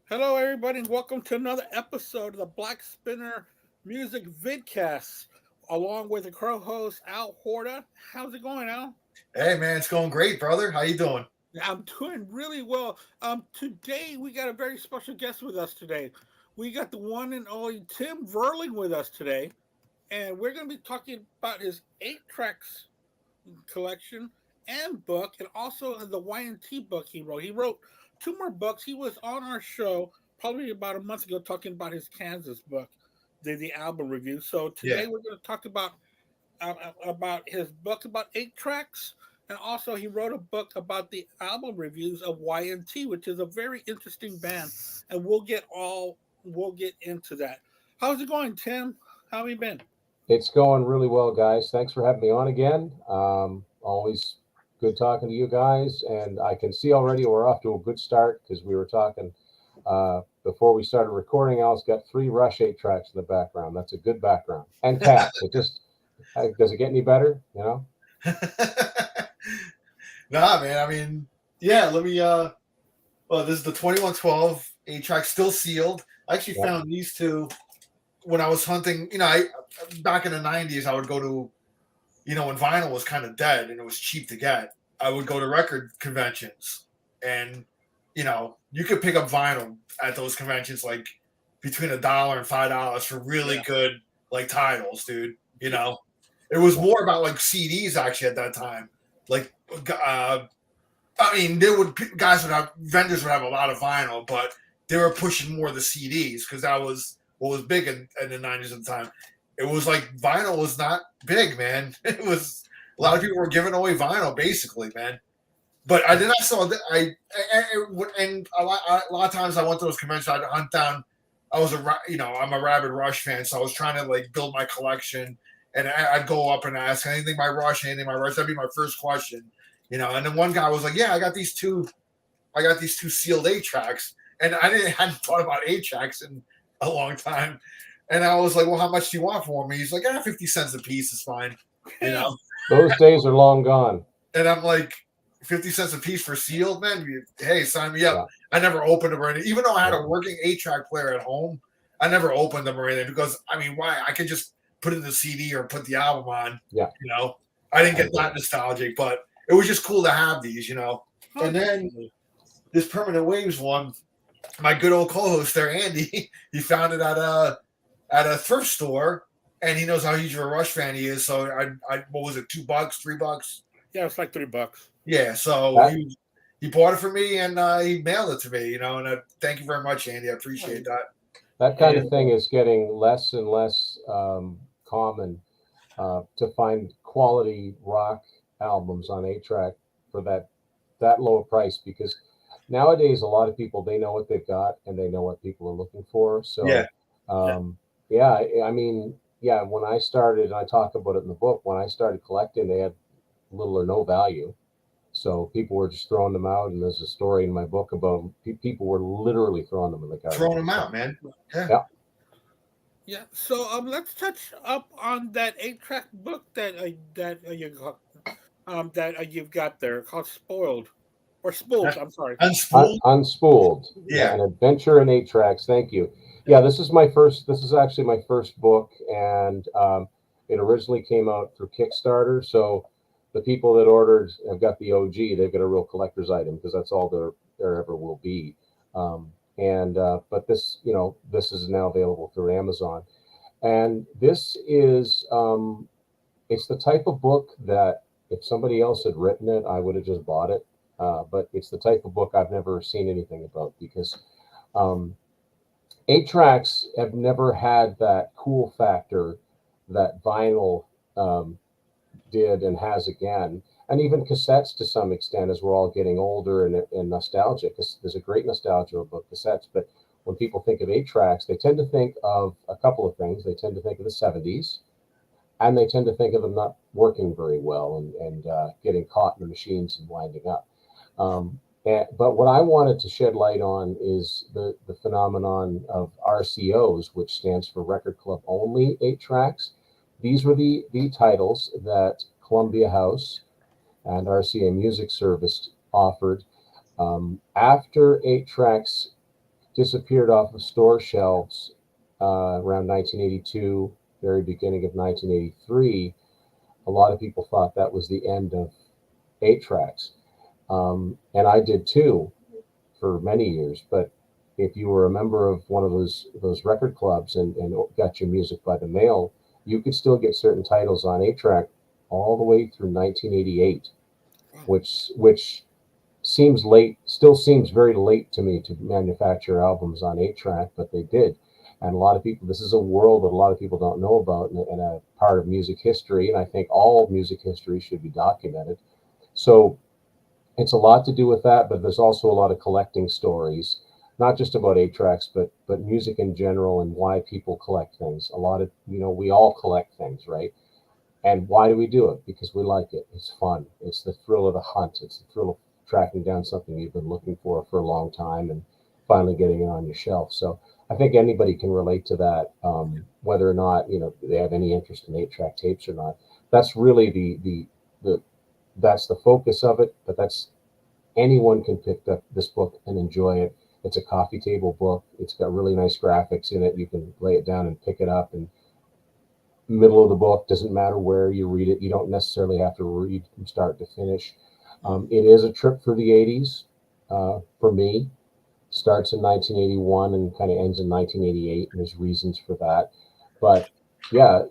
Hello, everybody, and welcome to another episode of the Black Spinner Music Vidcast, along with the co-host Al Horta. How's it going, Al? Hey man, it's going great, brother. How you doing? I'm doing really well. Today we got a very special guest with us today. We got the one and only Tim Verling with us today, and we're going to be talking about his eight tracks collection and book, and also the Y&T book he wrote. He wrote two more books. He was on our show probably about a month ago talking about his Kansas book, the album review. So Yeah. today we're going to talk about his book about eight tracks, and also he wrote a book about the album reviews of Y&T, which is a very interesting band, and we'll get into that. How's it going, Tim? How have you been? It's going really well, guys. Thanks for having me on again. Always good talking to you guys. And I can see already we're off to a good start because we were talking before we started recording. Al's got three Rush 8 tracks in the background. That's a good background. And cats. Does it get any better? You know? Nah, man. I mean, yeah. Well, this is the 2112 8 track, still sealed. I actually Yep. found these two when I was hunting. I back in the '90s, I would go to, when vinyl was kind of dead and it was cheap to get. I would go to record conventions, and you could pick up vinyl at those conventions like between $1 and $5 for really Yeah. good like titles, dude. It was more about like CDs actually at that time. Like, I mean, vendors would have a lot of vinyl, but they were pushing more of the CDs because that was what was big in the '90s at the time. It was like vinyl was not big, man. It was a lot of people were giving away vinyl basically, man. But I did not saw that and a lot of times I went to those conventions. I'd hunt down. I'm a rabid Rush fan, so I was trying to like build my collection, and I'd go up and ask anything by Rush, anything by Rush. That'd be my first question, And then one guy was like, "Yeah, I got these two sealed 8 tracks," and hadn't thought about 8 tracks in a long time. And I was like, "Well, how much do you want for me?" He's like, 50 cents a piece is fine, you know. Those days are long gone. And I'm like, 50 cents a piece for sealed, man. Hey, sign me up. Yeah. I never opened them or anything. Even though I had Yeah. a working 8-track player at home, I never opened them or anything because, I mean, why? I could just put in the CD or put the album on, Yeah. I didn't I get get that it. nostalgic, but it was just cool to have these. Oh, And then this Permanent Waves one, my good old co-host there, Andy, he found it at a thrift store, and he knows how huge of a Rush fan he is. So I what was it, $2, $3? yeah, it's like $3. Yeah, so That he bought it for me and he mailed it to me, And thank you very much, Andy. I appreciate that. that kind of And thing is getting less and less common to find quality rock albums on 8 track for that low a price because nowadays a lot of people they know what they've got and they know what people are looking for. yeah, So yeah, I mean, yeah, when I started, and I talk about it in the book, when I started collecting, they had little or no value. So people were just throwing them out, and there's a story in my book about people were literally throwing them in the throwing garbage. them out, man. Yeah. Yeah, Yeah, so let's touch up on that eight-track book you've got there called Spoiled or Spooled. I'm sorry. Unspooled. Unspooled. Yeah, Yeah. an adventure in 8 tracks. Thank you. Yeah, this is my first. This is actually my first book, and it originally came out through Kickstarter. So the people that ordered have got the OG. They've got a real collector's item because that's all there ever will be. And but this is now available through Amazon, and this is it's the type of book that if somebody else had written it, I would have just bought it. But it's the type of book I've never seen anything about because um, 8 tracks have never had that cool factor that vinyl um, did and has again, and even cassettes to some extent as we're all getting older and nostalgic. There's a great nostalgia about cassettes, but when people think of 8 tracks, they tend to think of a couple of things. They tend to think of the '70s, and they tend to think of them not working very well and getting caught in the machines and winding up. But what I wanted to shed light on is the phenomenon of RCOs, which stands for Record Club Only 8 tracks. These were the titles that Columbia House and RCA Music Service offered after 8 tracks disappeared off of store shelves around 1982, very beginning of 1983, a lot of people thought that was the end of 8 tracks. And I did too for many years. But if you were a member of one of those record clubs and got your music by the mail, you could still get certain titles on 8 track all the way through 1988, Wow. which seems late, still seems very late to me to manufacture albums on 8 track, but they did. And a lot of people, this is a world that a lot of people don't know about and a part of music history. And I think all music history should be documented. So it's a lot to do with that, but there's also a lot of collecting stories, not just about 8 tracks, but music in general and why people collect things. A lot of, we all collect things, right? And why do we do it? Because we like it. It's fun. It's the thrill of the hunt. It's the thrill of tracking down something you've been looking for a long time and finally getting it on your shelf. So I think anybody can relate to that, whether or not they have any interest in 8 track tapes or not. That's really the that's the focus of it. But that's anyone can pick up this book and enjoy it. It's a coffee table book. It's got really nice graphics in it. You can lay it down and pick it up and middle of the book, doesn't matter where you read it. You don't necessarily have to read from start to finish. It is a trip through the 80s for me. Starts in 1981 and kind of ends in 1988, and there's reasons for that. But yeah,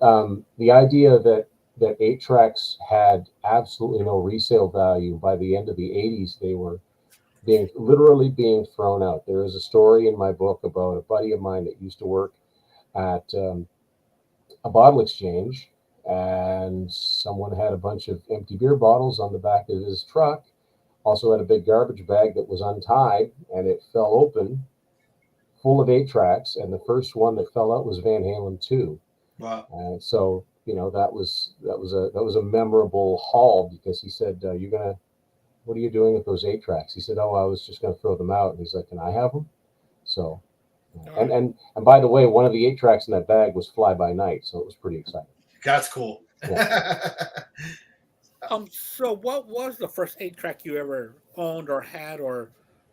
the idea that 8 tracks had absolutely no resale value by the end of the 80s, they were literally being thrown out. There is a story in my book about a buddy of mine that used to work at a bottle exchange, and someone had a bunch of empty beer bottles on the back of his truck. Also had a big garbage bag that was untied, and it fell open, full of 8 tracks. And the first one that fell out was Van Halen 2. Wow. And so that was a memorable haul because he said, what are you doing with those 8 tracks? He said, oh, I was just gonna throw them out. And he's like, can I have them? So and by the way, one of the 8 tracks in that bag was Fly By Night, so it was pretty exciting. That's cool. Yeah. So what was the first 8 track you ever owned or had, or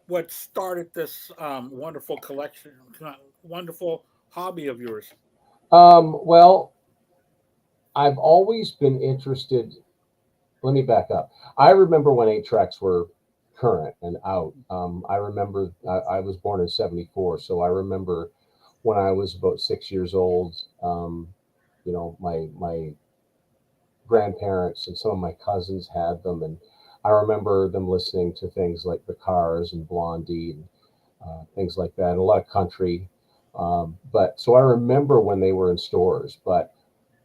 what started this wonderful collection, wonderful hobby of yours? Well, I've always been interested. Let me back up. I remember when 8 tracks were current and out. I remember I was born in '74, so I remember when I was about 6 years old. My grandparents and some of my cousins had them, and I remember them listening to things like the Cars and Blondie and things like that, and a lot of country. But so I remember when they were in stores. But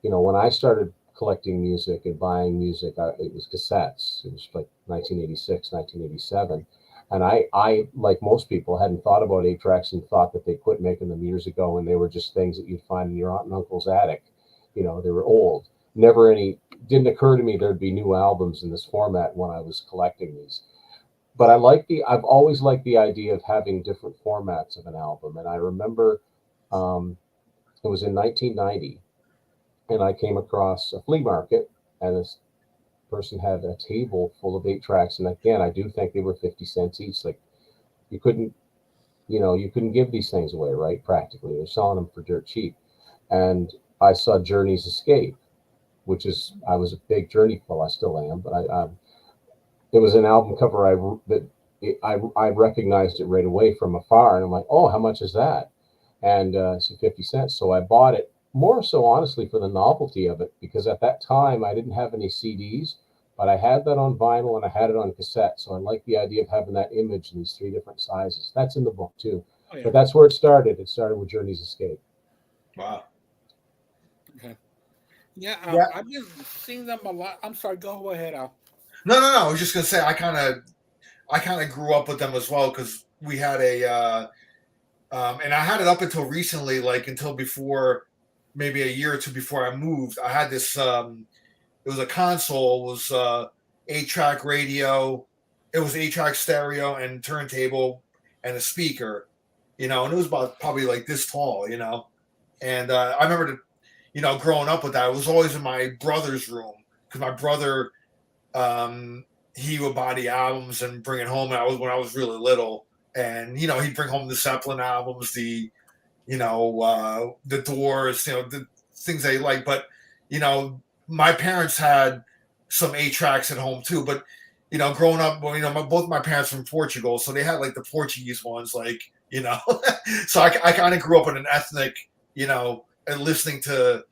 when I started collecting music and buying music, it was cassettes. It was like 1986, 1987. And I, like most people, hadn't thought about 8 tracks and thought that they quit making them years ago and they were just things that you'd find in your aunt and uncle's attic. They were old. Didn't occur to me there'd be new albums in this format when I was collecting these. But I've always liked the idea of having different formats of an album. And I remember it was in 1990, and I came across a flea market, and this person had a table full of 8 tracks. And again, I do think they were 50 cents each. Like you couldn't, you couldn't give these things away, right? Practically, they're selling them for dirt cheap. And I saw Journey's Escape, which I was a big Journey, well, I still am, but it was an album cover I recognized it right away from afar, and I'm like, oh, how much is that? And it's 50 cents. So I bought it more so honestly for the novelty of it, because at that time I didn't have any CDs, but I had that on vinyl and I had it on cassette. So I like the idea of having that image in these 3 different sizes. That's in the book too. Oh, yeah. But that's where it started. It started with Journey's Escape. Wow. Okay. Yeah, I've been seeing them a lot. I'm sorry, go ahead, Al. No. I was just gonna say I kind of grew up with them as well because we had a and I had it up until recently, like until before maybe a year or two before I moved. I had this. It was a console. It was 8-track radio. It was 8-track stereo and turntable and a speaker. And it was about probably like this tall. And I remember growing up with that. It was always in my brother's room because my brother. He would buy the albums and bring it home. And when I was really little, and he'd bring home the Zeppelin albums, the the Doors, the things they like. But my parents had some 8 tracks at home too. But growing up, well, both my parents from Portugal, so they had like the Portuguese ones, like so I kind of grew up in an ethnic, and listening to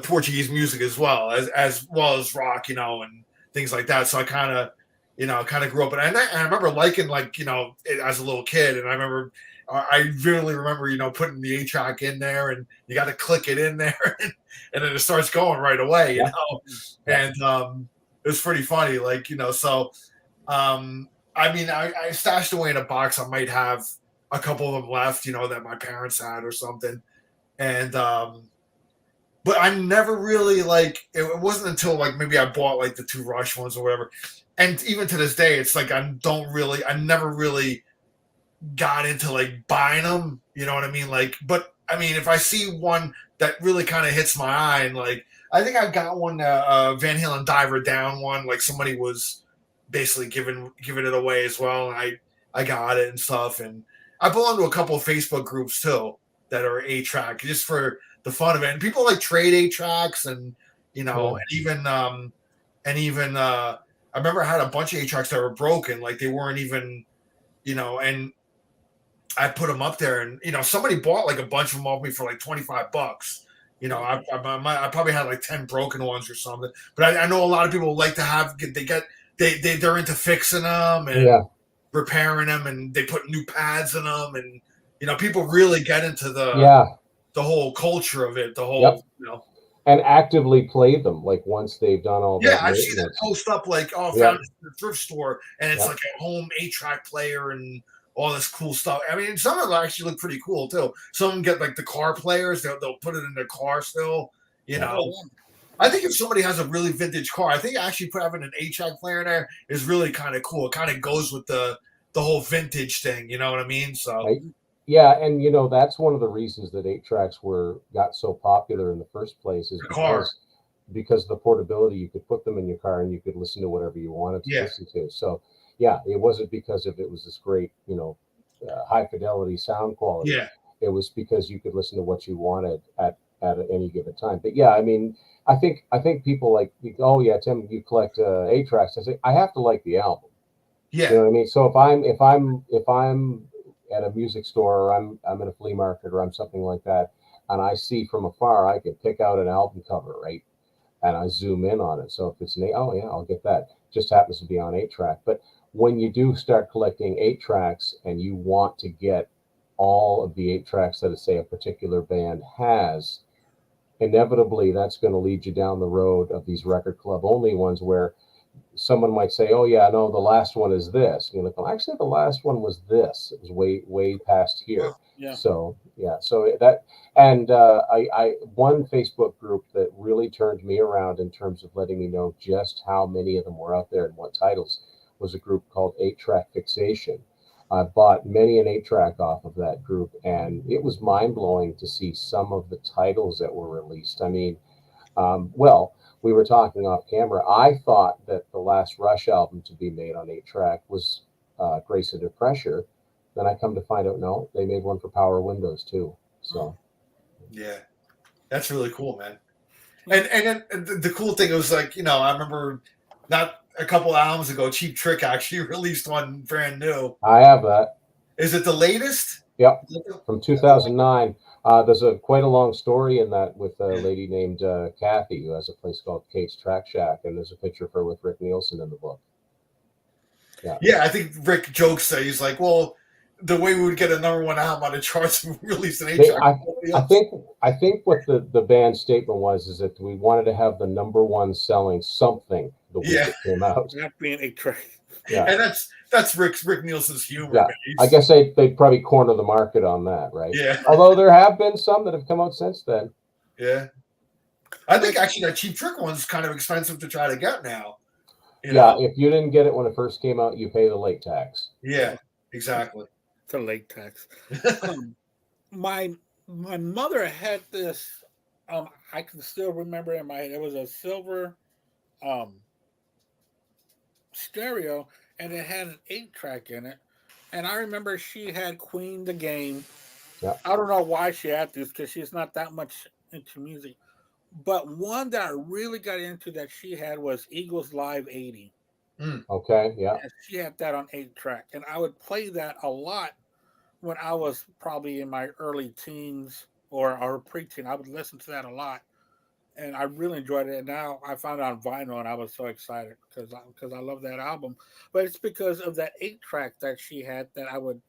Portuguese music as well as rock, and things like that. So I kind of grew up, and I remember liking it as a little kid, and I vividly remember putting the 8 track in there, and you got to click it in there, and then it starts going right away, Yeah. and it was pretty funny, so. I mean, I stashed away in a box. I might have a couple of them left, that my parents had or something, and but I never really it wasn't until maybe I bought the 2 Rush ones or whatever. And even to this day, it's I never really got into buying them, you know what I mean? But I mean, if I see one that really kind of hits my eye, and I think I got one, Van Halen Diver Down one, somebody was basically giving it away as well. And I got it and stuff. And I belong to a couple of Facebook groups too that are 8-track just for the fun of it. And people trade 8-tracks, and and even I remember I had a bunch of 8-tracks that were broken, they weren't even, and I put them up there, and somebody bought a bunch of them off me for $25. I probably had 10 broken ones or something. But I know a lot of people like to have they're into fixing them and repairing them, and they put new pads in them, and people really get into the whole culture of it, the whole and actively play them once they've done all that. I've seen that post up found it in the thrift store, and it's a home 8-track player and all this cool stuff. I mean, some of them actually look pretty cool too. Some of them get the car players; they'll put it in their car still. I think if somebody has a really vintage car, I think actually having an 8-track player in there is really kind of cool. It kind of goes with the whole thing. You know what I mean? So. Right. Yeah, and that's one of the reasons that 8-tracks got so popular in the first place is because of the portability. You could put them in your car and you could listen to whatever you wanted to listen to. So yeah, it wasn't because it was this great high fidelity sound quality. Yeah, it was because you could listen to what you wanted at any given time. But yeah, I mean, I think people oh yeah, Tim, you collect 8-tracks. I say I have to like the album. Yeah, you know what I mean. So if I'm at a music store, or I'm in a flea market, or I'm something like that, and I see from afar, I can pick out an album cover, right? And I zoom in on it. So if it's oh yeah, I'll get that. Just happens to be on 8-track. But when you do start collecting 8-tracks and you want to get all of the 8-tracks that say a particular band has, inevitably that's going to lead you down the road of these record club only ones where someone might say, "Oh yeah, no, the last one is this." And you're like, "Well, actually, the last one was this. It was way past here." Yeah. So yeah, so that, and I one Facebook group that really turned me around in terms of letting me know just how many of them were out there and what titles was a group called 8-Track Fixation. I bought many an 8-track off of that group, and it was mind blowing to see some of the titles that were released. I mean, well, we were talking off camera. I thought that the last Rush album to be made on 8-track was Grace Under Pressure. Then I come to find out, no, they made one for Power Windows too. So, yeah, that's really cool, man. And then the cool thing was I remember not a couple albums ago, Cheap Trick actually released one brand new. I have that. Is it the latest? Yep, from 2009. There's quite a long story in that with a lady named Kathy who has a place called Kate's Track Shack, and there's a picture of her with Rick Nielsen in the book. Yeah, I think Rick jokes that he's like, well, the way we would get a #1 album on the charts and release an 8-track. I think what the band's statement was is that we wanted to have the #1 selling something the week it came out. Not being 8-track. Yeah, and that's Rick Nielsen's humor. Yeah. I guess they'd probably corner the market on that, right? Yeah. Although there have been some that have come out since then. Yeah. I think actually that Cheap Trick one's kind of expensive to try to get now. If you didn't get it when it first came out, you pay the late tax. Yeah, exactly. The late tax. My mother had this. I can still remember in my head. It was a silver stereo, and it had an 8-track in it. And I remember she had Queen the Game. Yeah. I don't know why she had this because she's not that much into music. But one that I really got into that she had was Eagles Live 80. Mm. Okay. Yeah. And she had that on 8 track. And I would play that a lot when I was probably in my early teens or preteen. I would listen to that a lot. And I really enjoyed it. And now I found it on vinyl, and I was so excited because I love that album. But it's because of that 8 track that she had that I would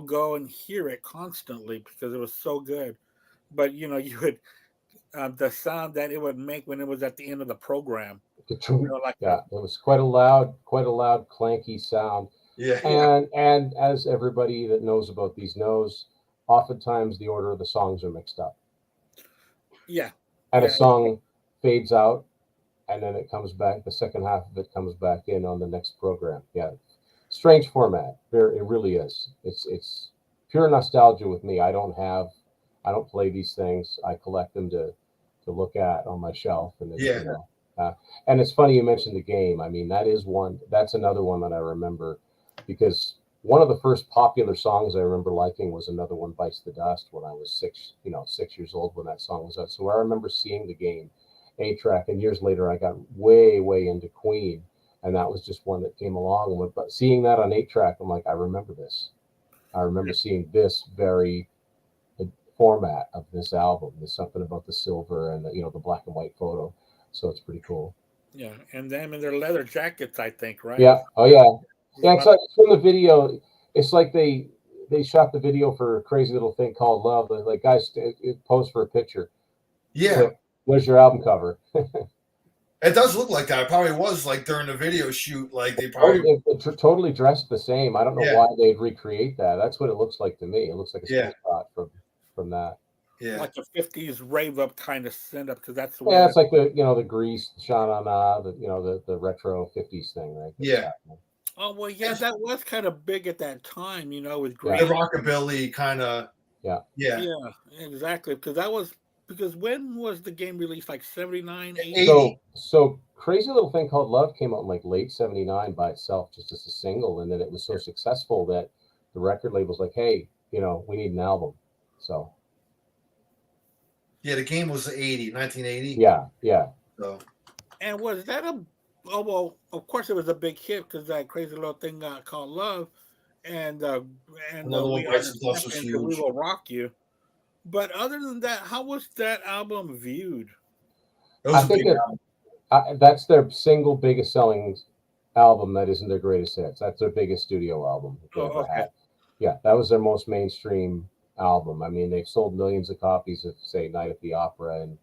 go and hear it constantly because it was so good. But you would the sound that it would make when it was at the end of the program, like Yeah. It was quite a loud, clanky sound. Yeah. yeah, And as everybody that knows about these knows, oftentimes the order of the songs are mixed up, yeah, and a yeah, song fades out, and then it comes back. The second half of it comes back in on the next program. Yeah, strange format. It really is. It's pure nostalgia with me. I don't play these things. I collect them to look at on my shelf, and Yeah. and it's funny you mentioned the game. I mean, that's another one that I remember, because one of the first popular songs I remember liking was Another One Bites the Dust when I was 6 years old when that song was out. So I remember seeing the game 8 track, and years later I got way into Queen, and that was just one that came along. But seeing that on 8 track, I'm like, I remember this. I remember seeing this very format of this album. There's something about the silver and the black and white photo, so it's pretty cool. yeah. And them in their leather jackets, I think, right? Yeah. Oh yeah. Yeah. It's Run- like from the video. It's like they shot the video for a crazy little thing called Love. Like, guys, pose for a picture. Yeah. Quick. Where's your album cover? It does look like that. It probably was like during the video shoot. Like they Oh, probably. totally dressed the same. I don't know Yeah. why they'd recreate that. That's what it looks like to me. It looks like a Yeah. still shot from that. Yeah. like a '50s rave up kind of send up because that's the way Yeah, that. it's like the grease shot on the retro '50s thing, right? That was Yeah. happening. Oh well, yeah, that was kind of big at that time, with Yeah. The Grease. rockabilly kind of. Yeah. Yeah. Yeah, exactly. Because when was the game released? Like 79, 80? 80. So Crazy Little Thing Called Love came out in like late '79 by itself, just as a single, and then it was so successful that the record label's like, hey, we need an album. So Yeah. The game was 1980. yeah. So And was that a? Oh well, of course it was a big hit because that crazy little thing called Love, and Another One We Are Bites the the Dust was Champions and We huge. Will Rock You. But other than that, how was that album viewed? It I was a think big that album. that's their single biggest selling album. That isn't their greatest hits. That's their biggest studio album that they Oh, ever okay. had. Yeah, that was their most mainstream album. I mean, they've sold millions of copies of, say, Night at the Opera and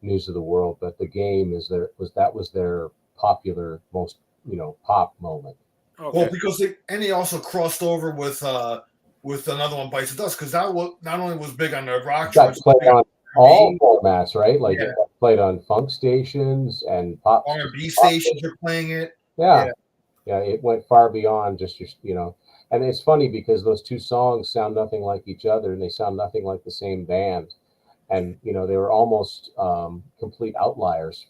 News of the World, but the game was their popular most pop moment. Well, Okay. because he also crossed over with Another One Bites the Dust because that was not only was big on the rock Got charts, played but on all R&B. formats, right? Like Yeah. it got played on funk stations and pop. R&B Pop stations are playing it. yeah, Yeah. yeah, it went far beyond just and it's funny because those two songs sound nothing like each other, and they sound nothing like the same band, and they were almost complete outliers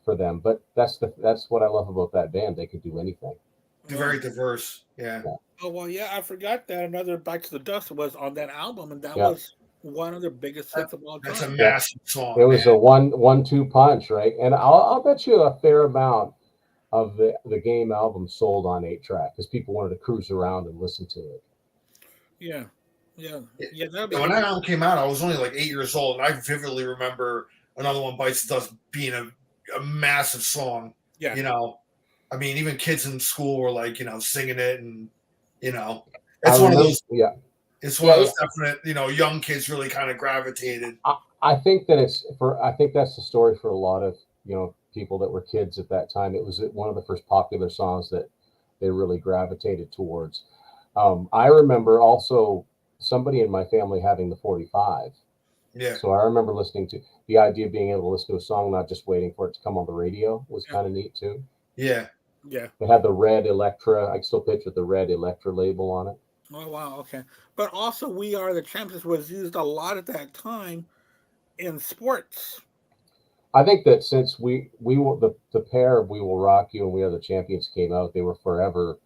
for them. But that's what I love about that band. They could do anything. They're Oh, very diverse. Yeah. Yeah, oh well, yeah. I forgot that another Bites the Dust was on that album, and that yeah, was one of their biggest That, hits of all that's a time. yeah. massive It song, was man. a one-two punch, right? And I'll bet you a fair amount of the game album sold on 8 track because people wanted to cruise around and listen to it. Yeah, yeah, Yeah. yeah. That'd be When good. that album came out, I was only like 8 years old, and I vividly remember Another One Bites the Dust being a massive song. Yeah. You know, I mean, even kids in school were like, singing it, and you know, I it's one of remember, those. yeah, It's one yeah, of yeah. those definite, young kids really kind of gravitated. I think that I think that's the story for a lot of people that were kids at that time. It was one of the first popular songs that they really gravitated towards. I remember also somebody in my family having the 45. Yeah, So I remember listening to the idea of being able to listen to a song, not just waiting for it to come on the radio, was Yeah. kind of neat too. yeah. Yeah. It had the red Electra. I can still picture the red Electra label on it. Oh wow. Okay. But also, "We Are the Champions" was used a lot at that time in sports. I think that since we will the pair of "We Will Rock You" and "We Are the Champions" came out, they were forever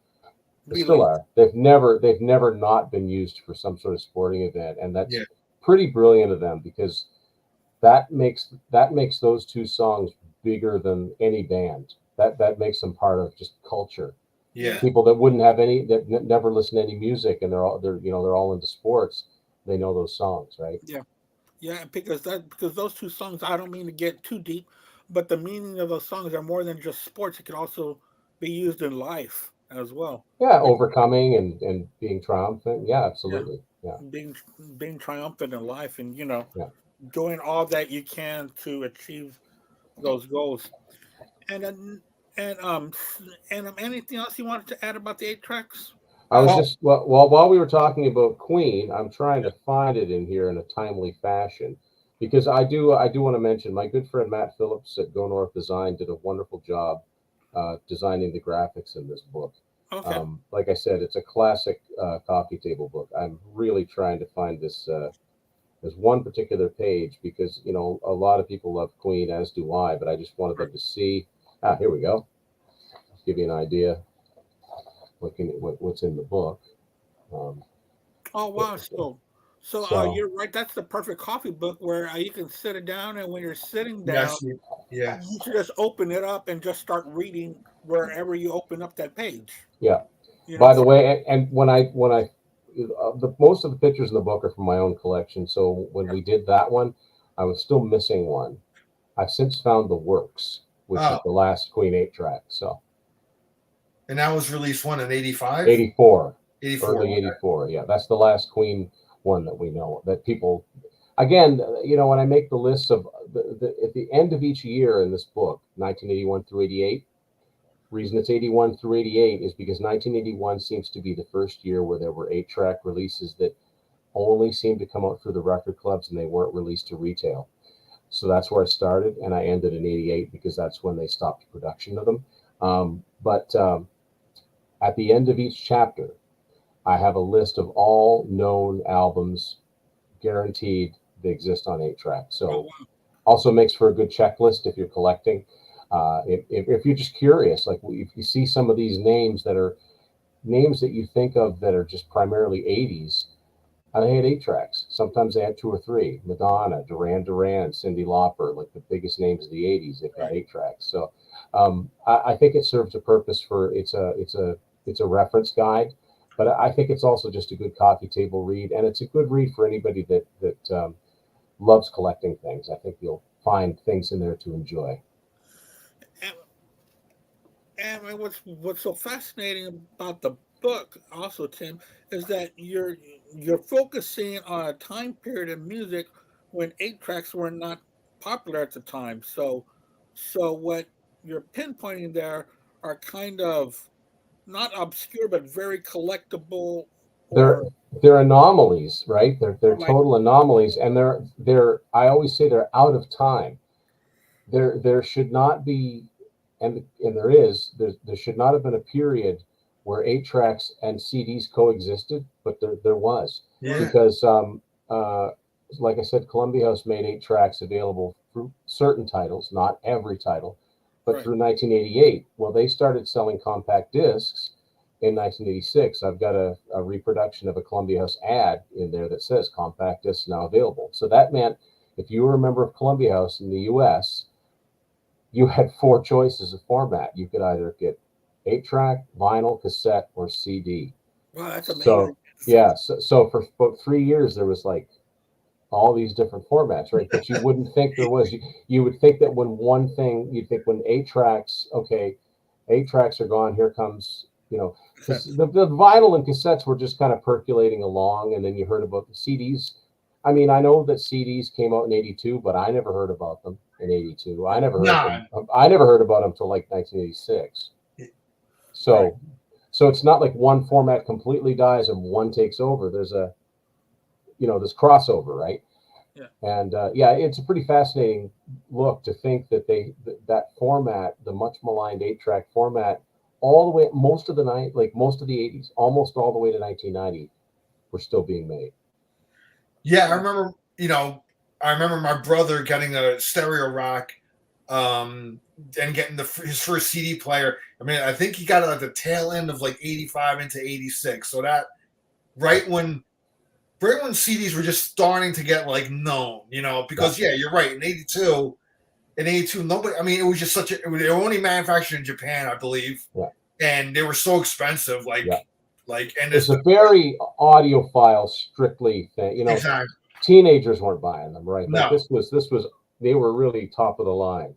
They still release. are. They've never not been used for some sort of sporting event, and that's Yeah. pretty brilliant of them because that makes those two songs bigger than any band. That makes them part of just culture. Yeah. Yeah, People that wouldn't have any that never listen to any music, and they're all into sports. They know those songs, right? yeah, yeah. Because those two songs, I don't mean to get too deep, but the meaning of those songs are more than just sports. It can also be used in life as well. Yeah, Be- overcoming and being triumphant. Yeah, Yeah, absolutely. Yeah, being being triumphant in life, and yeah. doing all that you can to achieve those goals. And anything else you wanted to add about the 8 tracks? I was Oh, just while we were talking about Queen, I'm trying Yeah. to find it in here in a timely fashion because I do want to mention my good friend Matt Phillips at Go North Design did a wonderful job designing the graphics in this book. Okay. Like I said, it's a classic coffee table book. I'm really trying to find this one particular page because a lot of people love Queen, as do I, but I just wanted Right. them to see. Here we go. Give you an idea what's in the book. Um, Oh wow. so You're right. That's the perfect coffee book where you can sit it down, and when you're sitting down, yes. Yeah. you should just open it up and just start reading wherever you open up that page. yeah. You know. By the way, and when I the most of the pictures in the book are from my own collection. So when we did that one, I was still missing one. I've since found the works, which is Oh, the last Queen 8 track. So and that was released one in 85, 84, 84. early Okay. 84. Yeah, that's the last Queen one that we know that people. Again, when I make the lists of at the end of each year in this book, 1981 through 88. Reason it's 81 through 88 is because 1981 seems to be the first year where there were 8 track releases that only seemed to come out through the record clubs and they weren't released to retail. So that's where I started, and I ended in 88 because that's when they stopped production of them. But at the end of each chapter, I have a list of all known albums guaranteed they exist on 8 track. Oh So wow. also makes for a good checklist if you're collecting. If you're just curious, like if you see some of these names that are names that you think of that are just primarily 80s, they had 8 tracks. Sometimes they had two or three. Madonna, Duran Duran, Cyndi Lauper, like the biggest names of the 80s, they've got Right. 8 tracks. So I think it serves a purpose for it's a reference guide, but I think it's also just a good coffee table read, and it's a good read for anybody that loves collecting things. I think you'll find things in there to enjoy. And, and what's so fascinating about the book, also, Tim, is that you're focusing on a time period in music when 8 tracks were not popular at the time. So what you're pinpointing there are kind of not obscure but very collectible, They're or they're anomalies, right? They're like total anomalies, and they're I always say they're out of time. There should not be, and there should not have been a period where 8 tracks and CDs coexisted, but there was Yeah. because uh, like I said, Columbia House made 8 tracks available through certain titles, not every title, but right, through 1988. Well, they started selling compact discs in 1986. I've got a reproduction of a Columbia House ad in there that says compact discs now available. So that meant if you were a member of Columbia House in the US, you had four choices of format. You could either get 8 track, vinyl, cassette, or CD. wow, that's amazing. So, yeah, so for about 3 years, there was like all these different formats, right? But you wouldn't think there was. You would think that when one thing, you'd think when 8 tracks, okay, 8 tracks are gone, here comes, because the vinyl and cassettes were just kind of percolating along, and then you heard about the CDs. I mean, I know that CDs came out in '82, but I never heard about them in '82. I never heard Nah. them. I never heard about them till like 1986. Right. So it's not like one format completely dies and one takes over. There's this crossover, right? Yeah. And yeah, it's a pretty fascinating look to think that that format, the much maligned 8 track format, all the way most of the night, like most of the '80s, almost all the way to 1990, were still being made. Yeah, I Wow. remember, I remember my brother getting a stereo rack and getting his first CD player. I mean, I think he got it at the tail end of like 85 into 86. So that right when CDs were just starting to get like known, because you're right. In 82, nobody, I mean, it was just they were only manufactured in Japan, I believe. Yeah. And they were so expensive. And it's a very audiophile strictly thing. Exactly. Teenagers weren't buying them, right? No. Like this was they were really top of the line.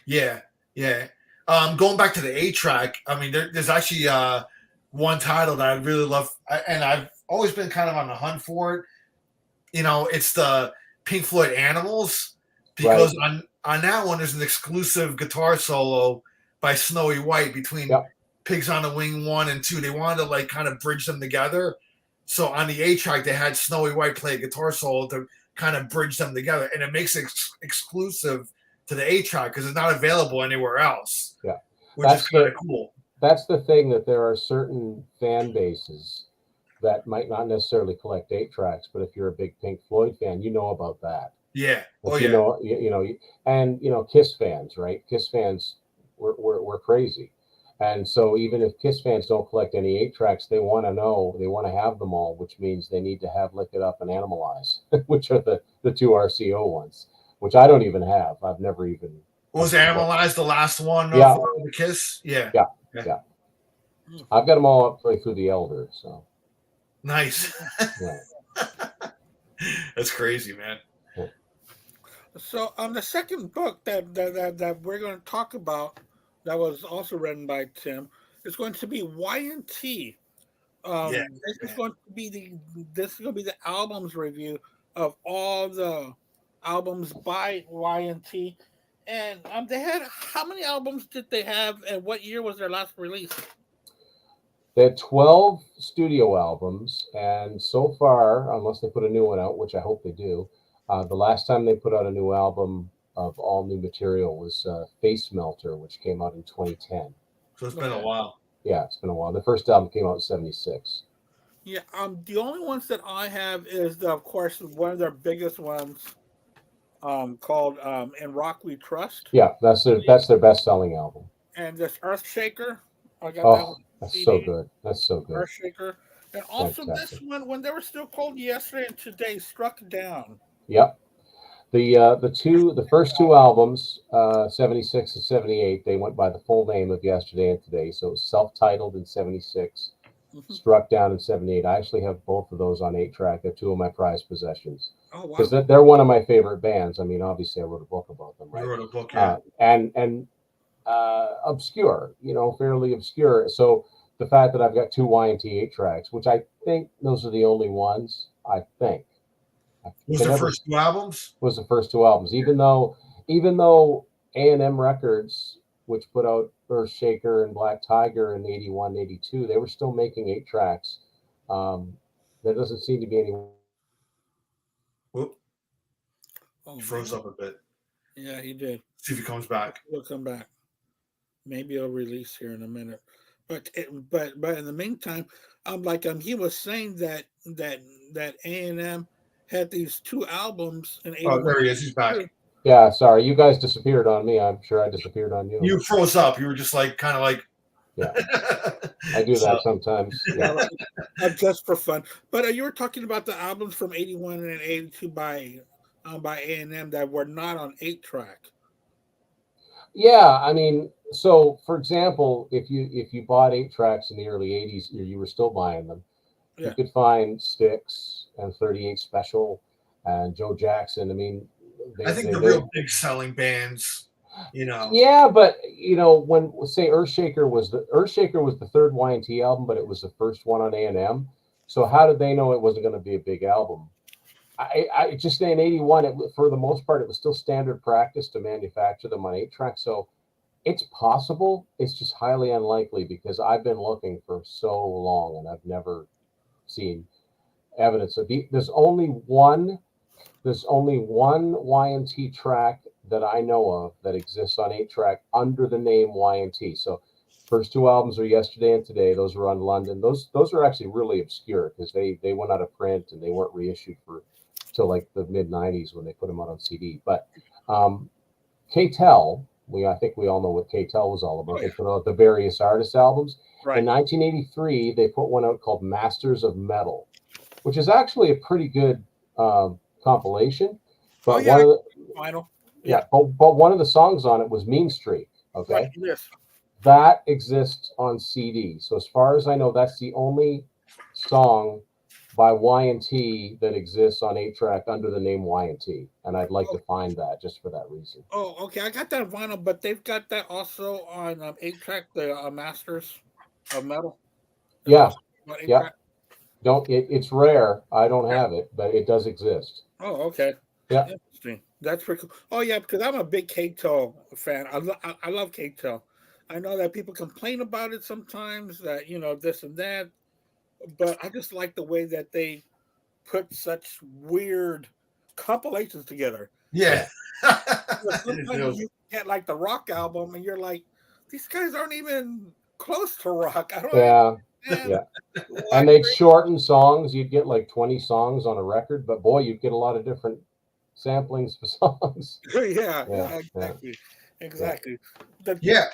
Yeah. Going back to the 8-track, I mean, there's actually one title that I really love, and I've always been kind of on the hunt for it. It's the Pink Floyd Animals, because on that one there's an exclusive guitar solo by Snowy White between Pigs on the Wing 1 and 2. They wanted to like kind of bridge them together. So on the 8-track, they had Snowy White play a guitar solo to kind of bridge them together, and it makes it exclusive to the 8-track because it's not available anywhere else. Yeah, which is kind of cool. That's the thing, that there are certain fan bases that might not necessarily collect 8-tracks, but if you're a big Pink Floyd fan, you know about that. Yeah. And Kiss fans, right? Kiss fans were crazy. And so even if Kiss fans don't collect any 8-tracks, they want to know, they want to have them all, which means they need to have Lick It Up and Animalize, which are the two RCO ones, which I don't even have. I've never even. Was Animalize the last one for the Kiss? Yeah. I've got them all up right through the Elder, so. Nice. Yeah. That's crazy, man. Yeah. So the second book that we're going to talk about, that was also written by Tim, is going to be Y&T. This is going to be the albums review of all the albums by Y&T. And they had, how many albums did they have, and what year was their last release? They had 12 studio albums, and so far, unless they put a new one out, which I hope they do, the last time they put out a new album of all new material was Face Melter, which came out in 2010. So it's been a while. Yeah, it's been a while. The first album came out in 76. Yeah, the only ones that I have is, of course, one of their biggest ones, called "In Rock We Trust." Yeah, that's their best-selling album. And this Earthshaker, I got that one. That's so good. That's so good. Earthshaker, and also Fantastic. This one, when they were still called Yesterday and Today, Struck Down. Yep. The first two albums, 76 and 78, they went by the full name of Yesterday and Today. So it was self-titled in 76, Struck Down in 78. I actually have both of those on 8-track. They're two of my prized possessions. Oh, wow. Because they're one of my favorite bands. I mean, obviously, I wrote a book about them, right? You wrote a book, yeah. And obscure, fairly obscure. So the fact that I've got two Y&T 8-tracks, which I think those are the only ones, I think. Was the first two albums? Was the first two albums. Even though A&M Records, which put out Earthshaker and Black Tiger in 81, 82, they were still making 8-tracks. There doesn't seem to be any. Whoop. He froze up a bit. Yeah, he did. See if he comes back. He'll come back. Maybe he'll release here in a minute. But in the meantime, he was saying that A&M had these two albums in 81. Oh, there he is. He's back. Yeah, sorry. You guys disappeared on me. I'm sure I disappeared on you. You froze up. You were just kind of like. Yeah. I do that sometimes. Yeah. Just for fun. But you were talking about the albums from 81 and 82 by A&M that were not on 8-track. Yeah, I mean, so for example, if you bought 8-tracks in the early 80s, you were still buying them. Yeah. You could find Styx and 38 Special and Joe Jackson. I mean, I think the real big selling bands, Yeah, but when say Earthshaker was the third Y&T album, but it was the first one on A&M. So how did they know it wasn't going to be a big album? I just say in 81, for the most part, it was still standard practice to manufacture them on 8-track. So it's possible. It's just highly unlikely because I've been looking for so long and I've never seen evidence of there's only one Y&T track that I know of that exists on 8-track under the name Y&T. So first two albums are Yesterday and Today. Those were on London. Those are actually really obscure because they went out of print and they weren't reissued till like the mid 90s when they put them out on CD. But K-Tel, I think we all know what K-Tel was all about. Oh, They yeah. put out the various artist albums. Right. In 1983, they put one out called Masters of Metal, which is actually a pretty good compilation. Oh, But yeah. one of the Final. yeah, Yeah. but one of the songs on it was Mean Streak. Right. Okay, Yes. that exists on CD. So as far as I know, that's the only song by Y&T that exists on 8-track under the name Y&T, and I'd like Oh, to find that just for that reason. oh, okay. I got that vinyl, but they've got that also on 8-track, the Masters of Metal. It's Yeah, also on yeah. 8-track. Don't it's rare. I don't Yeah. have it, but it does exist. Oh, okay. Yeah, Interesting. That's pretty cool. Oh, yeah, because I'm a big Kato fan. I love Kato. I know that people complain about it sometimes, that, this and that, but I just like the way that they put such weird compilations together. Yeah. yeah, Sometimes you get like the rock album and you're like, these guys aren't even close to rock. I don't even yeah, understand yeah. why And they'd shorten songs. You'd get like 20 songs on a record, but boy, you'd get a lot of different samplings for songs. yeah, Yeah, yeah, yeah, exactly. yeah, Exactly. The Yeah.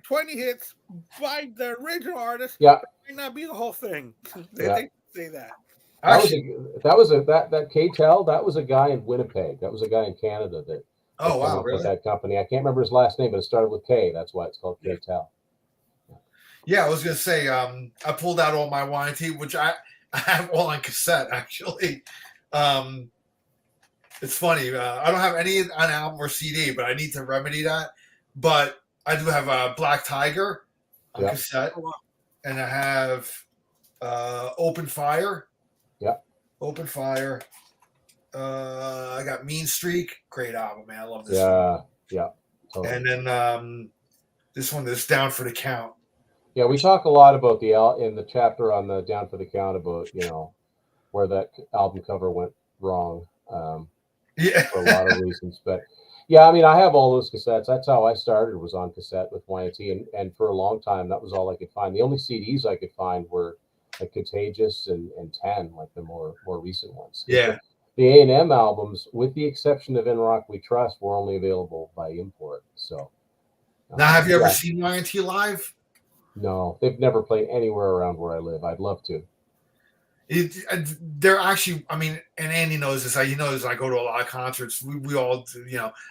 20 hits by the original artist yeah, might not be the whole thing. yeah. They say that. That was Actually, a that was a that K-Tel, that was a guy in Winnipeg. That was a guy in Canada oh that came wow, up with really? that company. I can't remember his last name, but it started with K. That's why it's called Yeah. K-Tel. Yeah, I was gonna say, I pulled out all my YT, which I have all on cassette actually. Um, it's funny. I don't have any on album or CD, but I need to remedy that. But I do have a Black Tiger on Yeah, cassette, Oh, wow. and I have Open Fire. yeah, Open Fire. I got Mean Streak. Great album, man. I love this one. yeah, yeah. Totally. And then this one is Down for the Count. Yeah, we talk a lot about in the chapter on the Down for the Count about where that album cover went wrong Yeah. for a lot of reasons. But yeah, I mean, I have all those cassettes. That's how I started, was on cassette with Y&T, and for a long time that was all I could find. The only CDs I could find were like Contagious and 10, like the more recent ones. Yeah. The A&M albums, with the exception of In Rock We Trust, were only available by import. So Now, have you ever yeah. seen YT live? No, they've never played anywhere around where I live. I'd love to. They're actually, I mean, and Andy knows this. He knows I go to a lot of concerts. We all,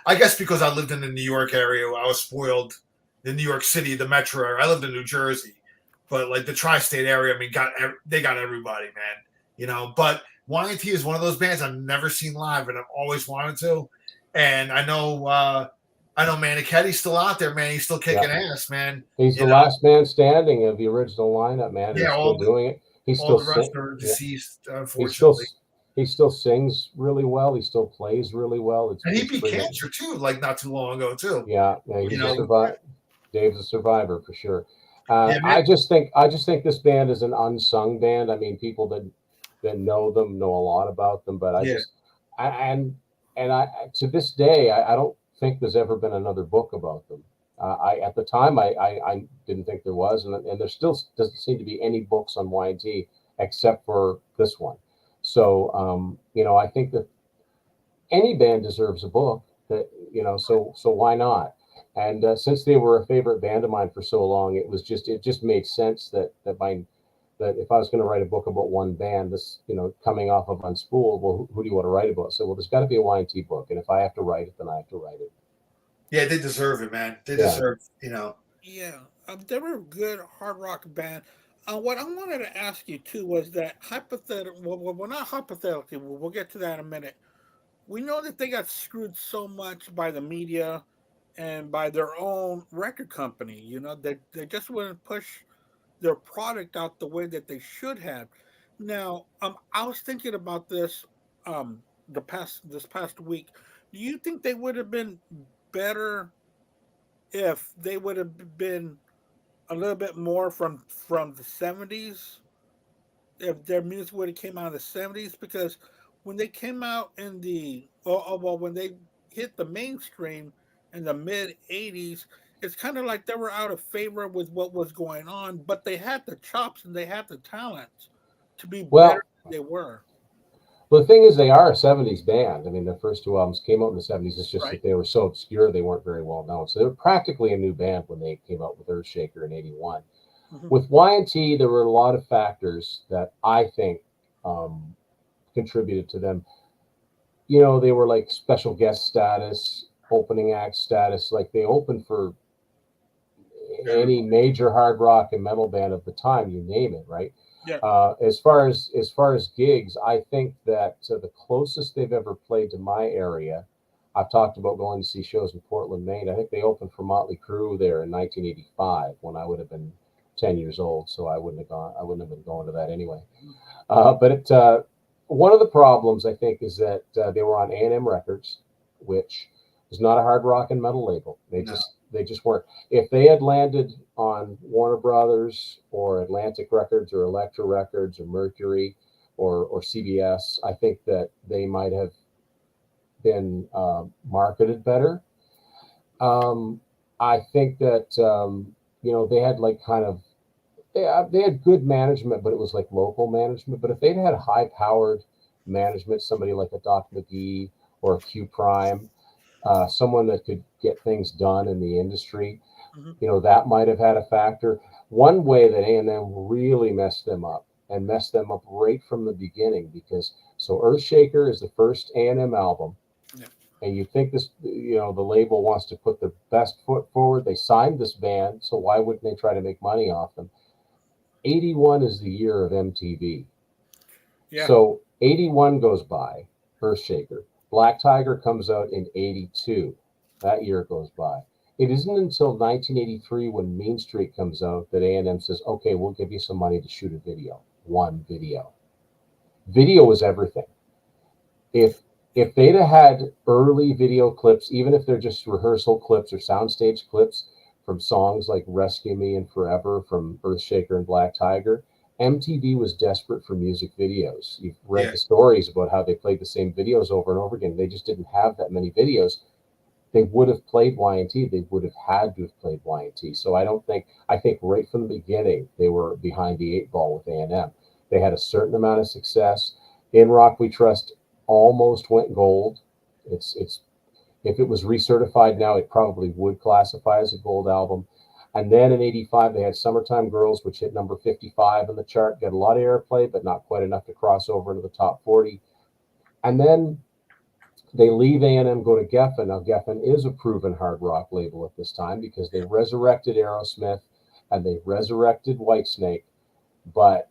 I guess because I lived in the New York area, I was spoiled. The New York City, the metro area. I lived in New Jersey, but like the tri-state area, I mean, they got everybody, man. But Y&T is one of those bands I've never seen live, and I've always wanted to. And I know Maniketti's still out there, man. He's still kicking ass, man. He's the last man standing of the original lineup, man. Yeah, He's still doing it. He's all still the rest are deceased, unfortunately. He still sings really well. He still plays really well. And he beat cancer too, like not too long ago too. Yeah, he's a survivor. Dave's a survivor for sure. I just think this band is an unsung band. I mean, people that know them know a lot about them, but to this day, I don't think there's ever been another book about them. At the time, I didn't think there was, and there still doesn't seem to be any books on Y&T except for this one. So, I think that any band deserves a book. So why not? And since they were a favorite band of mine for so long, it just made sense that if I was going to write a book about one band, coming off of Unspooled, well, who do you want to write about? So, well, there's got to be a Y&T book, and if I have to write it, then I have to write it. Yeah, they deserve it, man. They deserve, Yeah, they were a good hard rock band. What I wanted to ask you too was that hypothetical. Well, not hypothetically. We'll get to that in a minute. We know that they got screwed so much by the media and by their own record company. They just wouldn't push their product out the way that they should have. Now, I was thinking about this this past week. Do you think they would have been better if they would have been a little bit more from the 70s, if their music would have came out in the 70s? Because when they came out in when they hit the mainstream in the mid 80s, it's kind of like they were out of favor with what was going on, but they had the chops and they had the talent to be better than they were. Well, the thing is, they are a '70s band. I mean, their first two albums came out in the '70s. It's just Right. that they were so obscure, they weren't very well known. So they were practically a new band when they came out with Earthshaker in '81. Hmm. With Y&T, there were a lot of factors that I think um, contributed to them. They were like special guest status, opening act status. Like they opened for any Everybody. major hard rock and metal band of the time, you name it, right? Yeah. As far as gigs, I think that the closest they've ever played to my area, I've talked about going to see shows in Portland, Maine. I think they opened for Motley Crue there in 1985 when I would have been 10 years old, so I wouldn't have gone. I wouldn't have been going to that anyway. But one of the problems I think is that they were on A&M Records, which is not a hard rock and metal label. No. They just weren't. If they had landed on Warner Brothers or Atlantic Records or Elektra Records or Mercury or CBS, I think that they might have been marketed better. Um, I think that they had like kind of they had good management, but it was like local management. But if they'd had high powered management, somebody like a Doc McGee or a Q Prime, someone that could get things done in the industry, Hmm. that might have had a factor. One way that A&M really messed them up and messed them up right from the beginning because so Earthshaker is the first A&M album, Yeah. and you think the label wants to put the best foot forward. They signed this band, so why wouldn't they try to make money off them? 81 is the year of MTV. Yeah. So 81 goes by, Earthshaker. Black Tiger comes out in 82. That year goes by. It isn't until 1983 when Mean Street comes out that A&M says, okay, we'll give you some money to shoot a video. One video. Video is everything. If they'd have had early video clips, even if they're just rehearsal clips or soundstage clips from songs like Rescue Me and Forever from Earthshaker and Black Tiger, MTV was desperate for music videos. You've read Yeah. the stories about how they played the same videos over and over again. They just didn't have that many videos. They would have played Y&T. They would have had to have played Y&T. So I think right from the beginning, they were behind the eight ball with A&M. They had a certain amount of success. In Rock We Trust almost went gold. It's If it was recertified now, it probably would classify as a gold album. And then in '85, they had Summertime Girls, which hit number 55 on the chart, got a lot of airplay, but not quite enough to cross over into the top 40. And then they leave A&M, go to Geffen. Now, Geffen is a proven hard rock label at this time because they resurrected Aerosmith and they resurrected Whitesnake. But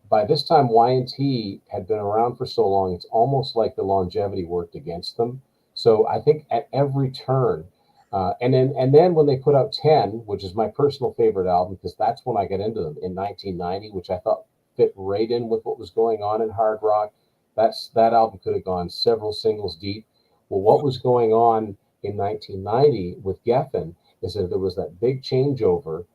by this time, Y&T had been around for so long, it's almost like the longevity worked against them. So I think at every turn, and then when they put out 10, which is my personal favorite album, because that's when I got into them in 1990, which I thought fit right in with what was going on in hard rock. That album could have gone several singles deep. Well, what was going on in 1990 with Geffen is that there was that big changeover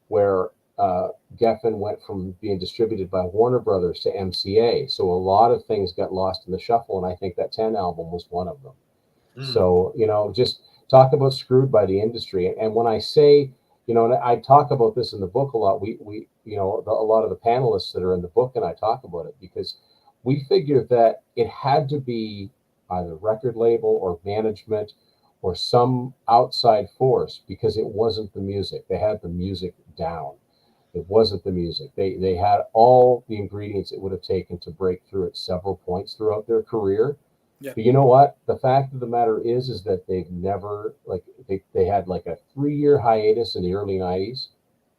where Geffen went from being distributed by Warner Brothers to MCA. So a lot of things got lost in the shuffle, and I think that 10 album was one of them. Mm. So, just talk about screwed by the industry. And when I say, and I talk about this in the book a lot, a lot of the panelists that are in the book and I talk about it because we figured that it had to be either record label or management or some outside force because it wasn't the music. They had the music down. It wasn't the music. They had all the ingredients it would have taken to break through at several points throughout their career. Yeah. But you know what? The fact of the matter is that they've never like they had like a 3 year hiatus in the early '90s,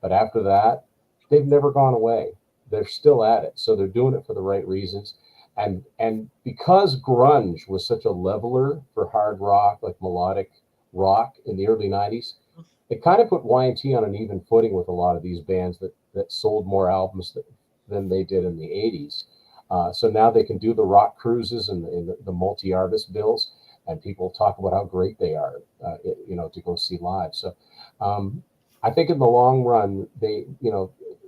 but after that, they've never gone away. They're still at it, so they're doing it for the right reasons. And because grunge was such a leveler for hard rock, like melodic rock in the early '90s, it kind of put Y&T on an even footing with a lot of these bands that sold more albums than they did in the '80s. So now they can do the rock cruises and the multi-artist bills, and people talk about how great they are, to go see live. So um, I think in the long run,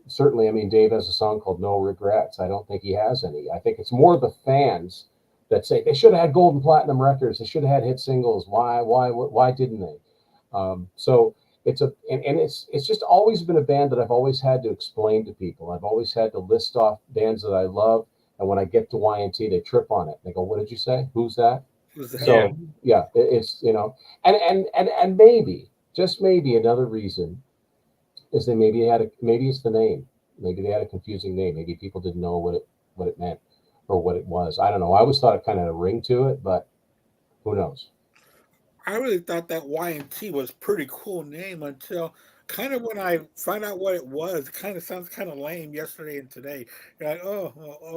certainly, I mean, Dave has a song called No Regrets. I don't think he has any. I think it's more the fans that say they should have had gold and platinum records. They should have had hit singles. Why didn't they? So it's just always been a band that I've always had to explain to people. I've always had to list off bands that I love And when I get to Y&T, they trip on it. They go, "What did you say? Who's that?" Who's that? Yeah. So yeah, it's and maybe just maybe another reason is they maybe maybe it's the name. Maybe they had a confusing name. Maybe people didn't know what it meant or what it was. I don't know. I always thought it kind of had a ring to it, but who knows? I really thought that Y&T was a pretty cool name until kind of when I found out what it was. It kind of sounds kind of lame yesterday and today. You're like, oh,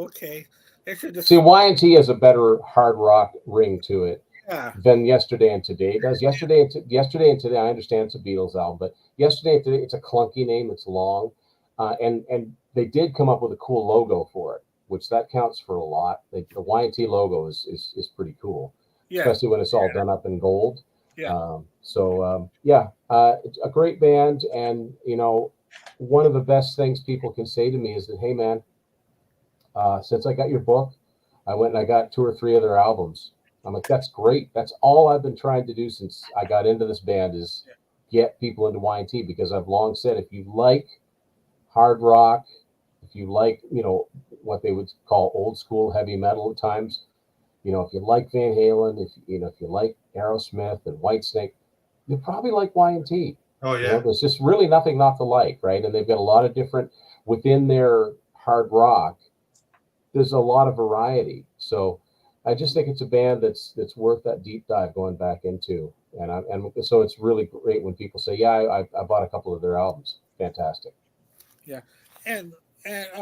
okay. They should See, just, Y&T has a better hard rock ring to it yeah, than Yesterday and Today does. Yesterday and Today, I understand it's a Beatles album, but Yesterday and Today, it's a clunky name. It's long, and they did come up with a cool logo for it, which that counts for a lot. The Y&T logo is pretty cool, yeah, especially when it's all done up in gold. yeah. Yeah, it's a great band, and one of the best things people can say to me is that, hey man, since I got your book, I went and I got two or three of their albums. I'm like, that's great. That's all I've been trying to do since I got into this band is get people into Y&T, because I've long said if you like hard rock, if you like, what they would call old school heavy metal at times, if you like Van Halen, if you like Aerosmith and Whitesnake, you probably like Y&T. Oh yeah. There's just really nothing not to like, right? And they've got a lot of different within their hard rock. There's a lot of variety. So I just think it's a band that's worth that deep dive going back into. And so it's really great when people say, "Yeah, I bought a couple of their albums. Fantastic." Yeah, and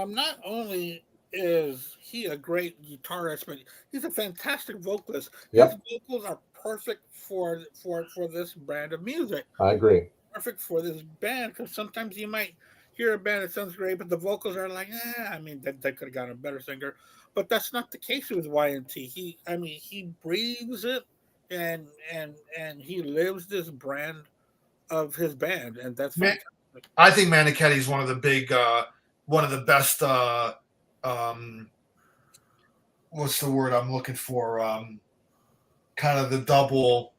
not only is he a great guitarist, but he's a fantastic vocalist. His Yep, vocals are perfect for this brand of music. I agree. Perfect for this band because sometimes you might hear a band that sounds great, but the vocals are like, I mean, they could have gotten a better singer, but that's not the case with Y&T. He breathes it, and he lives this brand of his band, and that's Man, fantastic. I think Manichetti is one of the best. Um, what's the word I'm looking for? Kind of the double,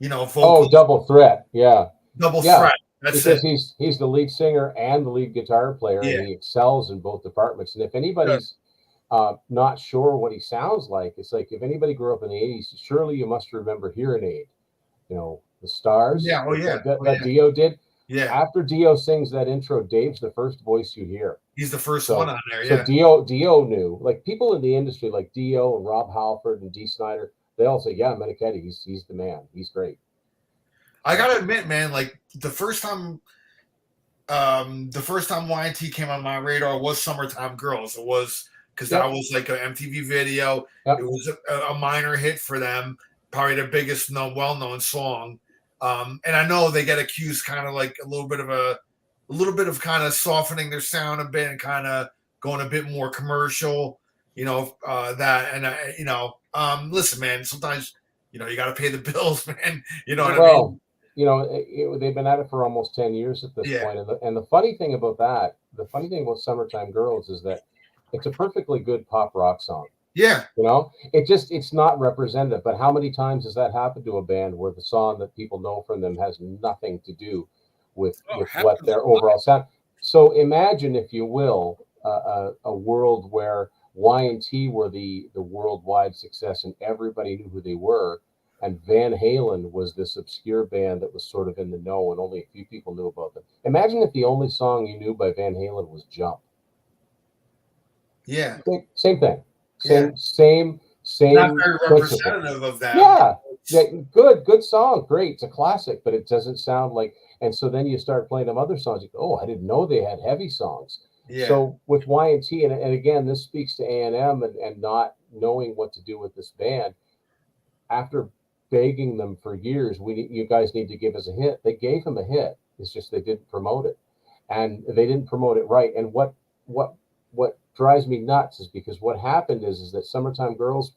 Oh, vocal double threat. Yeah, double yeah. threat. That's Because it. he's the lead singer and the lead guitar player, and Yeah, he excels in both departments. And if good. anybody's not sure what he sounds like, it's like if anybody grew up in the '80s, surely you must remember Hearing Aid. The Stars Yeah. Oh yeah. Oh that yeah. Dio did. Yeah. After Dio sings that intro, Dave's the first voice you hear. He's the first one So on there. so Yeah. Dio knew, like people in the industry like Dio and Rob Halford and Dee Snider, they all say, yeah, Meniketti, he's the man. He's great. I gotta admit, man, like the first time Y&T came on my radar was "Summertime Girls." It was because that Yep. was like an MTV video. It Yep. was a minor hit for them, probably their biggest well-known song. And I know they get accused kind of like a little bit of kind of softening their sound a bit and kind of going a bit more commercial. That and listen, man. Sometimes you got to pay the bills, man. You know what I Well, mean? they've been at it for almost 10 years at this Yeah, point. And the funny thing about that, the funny thing about Summertime Girls is that it's a perfectly good pop rock song. yeah. It's not representative, but how many times has that happened to a band where the song that people know from them has nothing to do Oh, it with what happens a their lot. overall sound? So imagine, if you will, a world where Y&T were the worldwide success and everybody knew who they were, and Van Halen was this obscure band that was sort of in the know and only a few people knew about them. Imagine if the only song you knew by Van Halen was Jump. Yeah, Same thing. yeah. Not Same very principle. representative of them. Yeah, yeah, good song, great. It's a classic, but it doesn't sound like. And so then you start playing them other songs. You go, oh, I didn't know they had heavy songs. Yeah, So with Y&T, and again, this speaks to A&M and not knowing what to do with this band. After begging them for years, you guys need to give us a hit. They gave him a hit. It's just they didn't promote it, and they didn't promote it right. And what what drives me nuts is because what happened is that Summertime Girls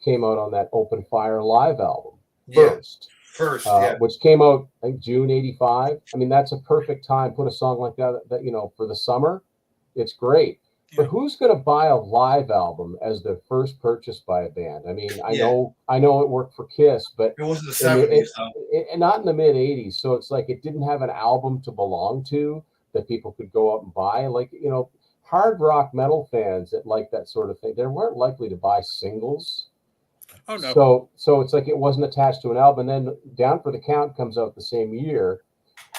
came out on that Open Fire live album yeah. first, First, yeah, which came out I think June '85. I mean, that's a perfect time. Put a song like that for the summer. It's great. But Yeah. who's going to buy a live album as their first purchase by a band? I mean, yeah. I know it worked for Kiss, but It was in the in the '70s, though. and not in the mid '80s. So it's like it didn't have an album to belong to that people could go out and buy. Like hard rock metal fans that like that sort of thing, they weren't likely to buy singles. Oh no. So it's like it wasn't attached to an album. And then Down for the Count comes out the same year,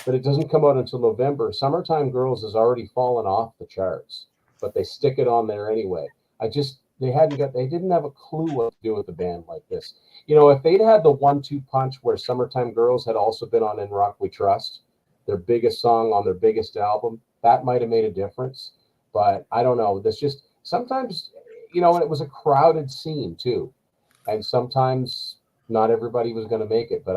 but it doesn't come out until November. Summertime Girls has already fallen off the charts, but they stick it on there anyway. They didn't have a clue what to do with a band like this. If they'd had the 1-2 punch where Summertime Girls had also been on In Rock We Trust, their biggest song on their biggest album, that might have made a difference. But I don't know. There's just sometimes, and it was a crowded scene too. And sometimes not everybody was going to make it, but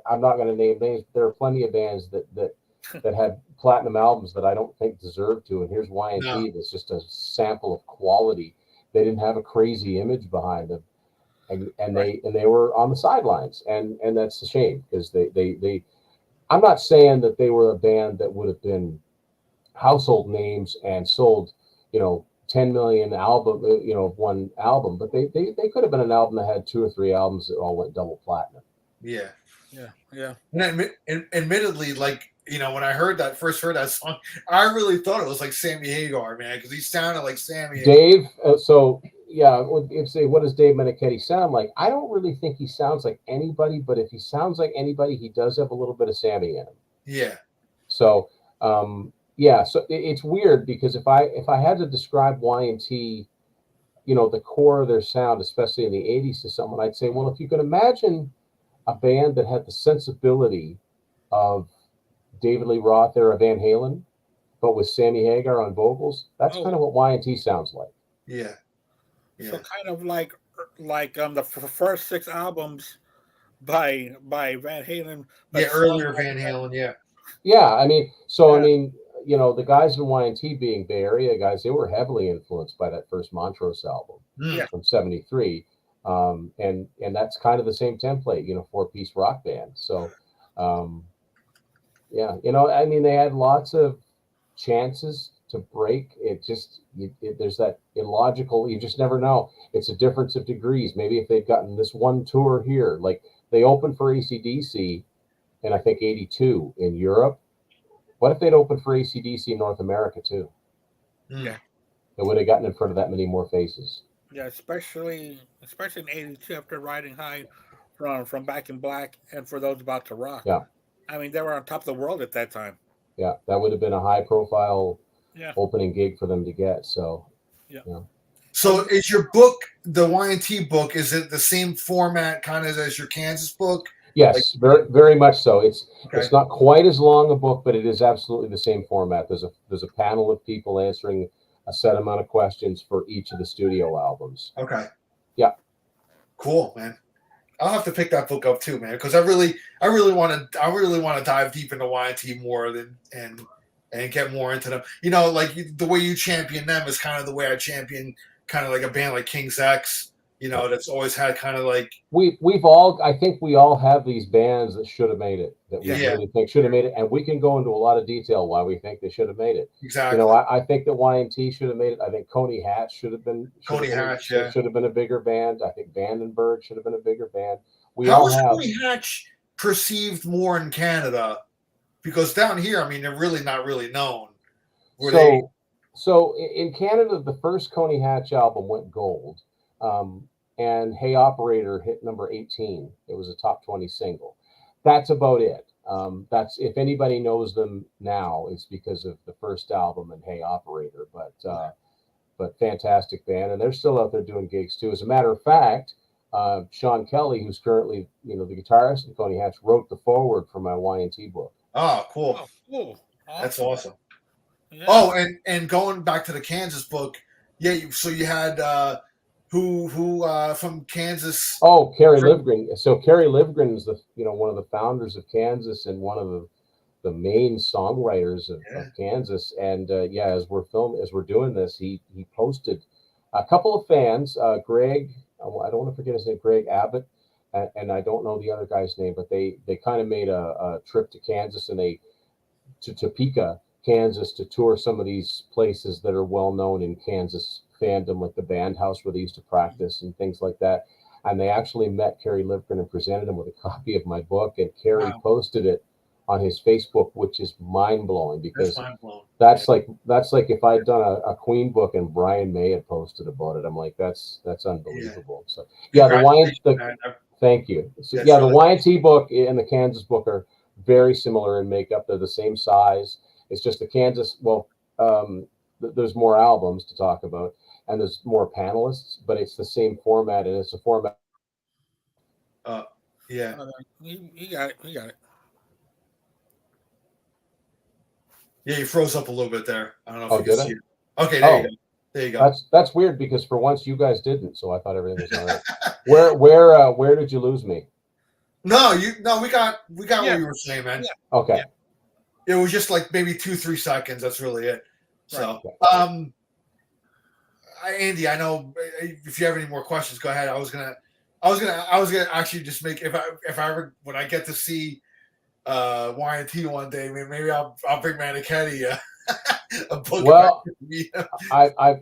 I'm not going to name names. There are plenty of bands that had platinum albums that I don't think deserve to. And here's Y&T. That's just a sample of quality. They didn't have a crazy image behind them, and they were on the sidelines, and that's a shame because they. I'm not saying that they were a band that would have been household names and sold, 10 million one album, but they could have been an album that had 2 or 3 albums that all went double platinum. Yeah. Yeah. And admittedly, like, when I first heard that song, I really thought it was like Sammy Hagar, man, because he sounded like Sammy. Dave, what does Dave Meniketti sound like? I don't really think he sounds like anybody, but if he sounds like anybody, he does have a little bit of Sammy in him. Yeah. So, so it's weird because if I had to describe Y&T, the core of their sound, especially in the 80s, to someone, I'd say, well, if you could imagine a band that had the sensibility of David Lee Roth era Van Halen, but with Sammy Hagar on vocals, that's kind of what Y&T sounds like. Yeah. So kind of like the first 6 albums by Van Halen. Earlier Van Halen, yeah. Yeah, I mean, the guys in Y&T being Bay Area guys, they were heavily influenced by that first Montrose album from '73. And that's kind of the same template, 4-piece rock band. So, they had lots of chances to break. It just, there's that illogical, you just never know. It's a difference of degrees. Maybe if they've gotten this one tour here, like they opened for AC/DC in, I think, 82 in Europe. What if they'd opened for AC/DC in North America too? Yeah. They would have gotten in front of that many more faces. Yeah, especially in '82 after Riding High from Back in Black and For Those About to Rock. Yeah. I mean, they were on top of the world at that time. Yeah, that would have been a high profile opening gig for them to get. So, So is your book, the Y&T book, is it the same format kind of as your Kansas book? Yes, very, very much so. It's not quite as long a book, but it is absolutely the same format. There's a panel of people answering a set amount of questions for each of the studio albums. Okay. Yeah. Cool, man. I'll have to pick that book up too, man, because I really want to dive deep into Y&T more and get more into them. Like the way you champion them is kind of the way I champion kind of like a band like King's X. That's always had kind of like I think we all have these bands that should have made it, that we really think should have made it, and we can go into a lot of detail why we think they should have made it. Exactly. I think that Y&T should have made it. I think Coney Hatch should have been a bigger band. I think Vandenberg should have been a bigger band. How was Coney Hatch perceived more in Canada? Because down here, I mean, they're really not really known. So in Canada, the first Coney Hatch album went gold. And Hey Operator hit number 18. It was a top 20 single. That's about it. That's, if anybody knows them now, it's because of the first album and Hey Operator. But fantastic band, and they're still out there doing gigs too. As a matter of fact, Sean Kelly, who's currently the guitarist in Coney Hatch, wrote the foreword for my Y&T book. Oh, cool! Oh, cool. Awesome. That's awesome. Yeah. Oh, and going back to the Kansas book, so you had. Who from Kansas? Oh, Kerry Livgren. So Kerry Livgren is one of the founders of Kansas and one of the main songwriters of Kansas. And as we're doing this, he posted a couple of fans. Greg, I don't want to forget his name, Greg Abbott, and I don't know the other guy's name, but they kind of made a trip to Kansas and to Topeka, Kansas, to tour some of these places that are well known in Kansas fandom, like the band house where they used to practice and things like that. And they actually met Kerry Livgren and presented him with a copy of my book, and Kerry posted it on his Facebook, which is mind blowing That's because mind blowing. that's like if I'd done a Queen book and Brian May had posted about it. I'm like, that's Yeah. unbelievable. So yeah, Congratulations, man. thank you. So That's yeah, the really Y&T book and the Kansas book are very similar in makeup. They're the same size. It's just the Kansas. Well, there's more albums to talk about, and there's more panelists, but it's the same format, and it's a format. uh, yeah. He got it. He got it. Yeah, you froze up a little bit there. I don't know if Oh, you can did see I? it. Okay, there you Oh, go. There you go. that's weird because for once you guys didn't, so I thought everything was all right. Where did you lose me? No, we got what Yeah, you were saying, man. yeah, Okay. yeah. It was just like maybe 2-3 seconds. That's really it. Right. So, Andy, I know if you have any more questions, go ahead. I was gonna actually just make if I ever when I get to see Y&T one day, maybe I'll bring Manichetti a book if I Well, get to meet him.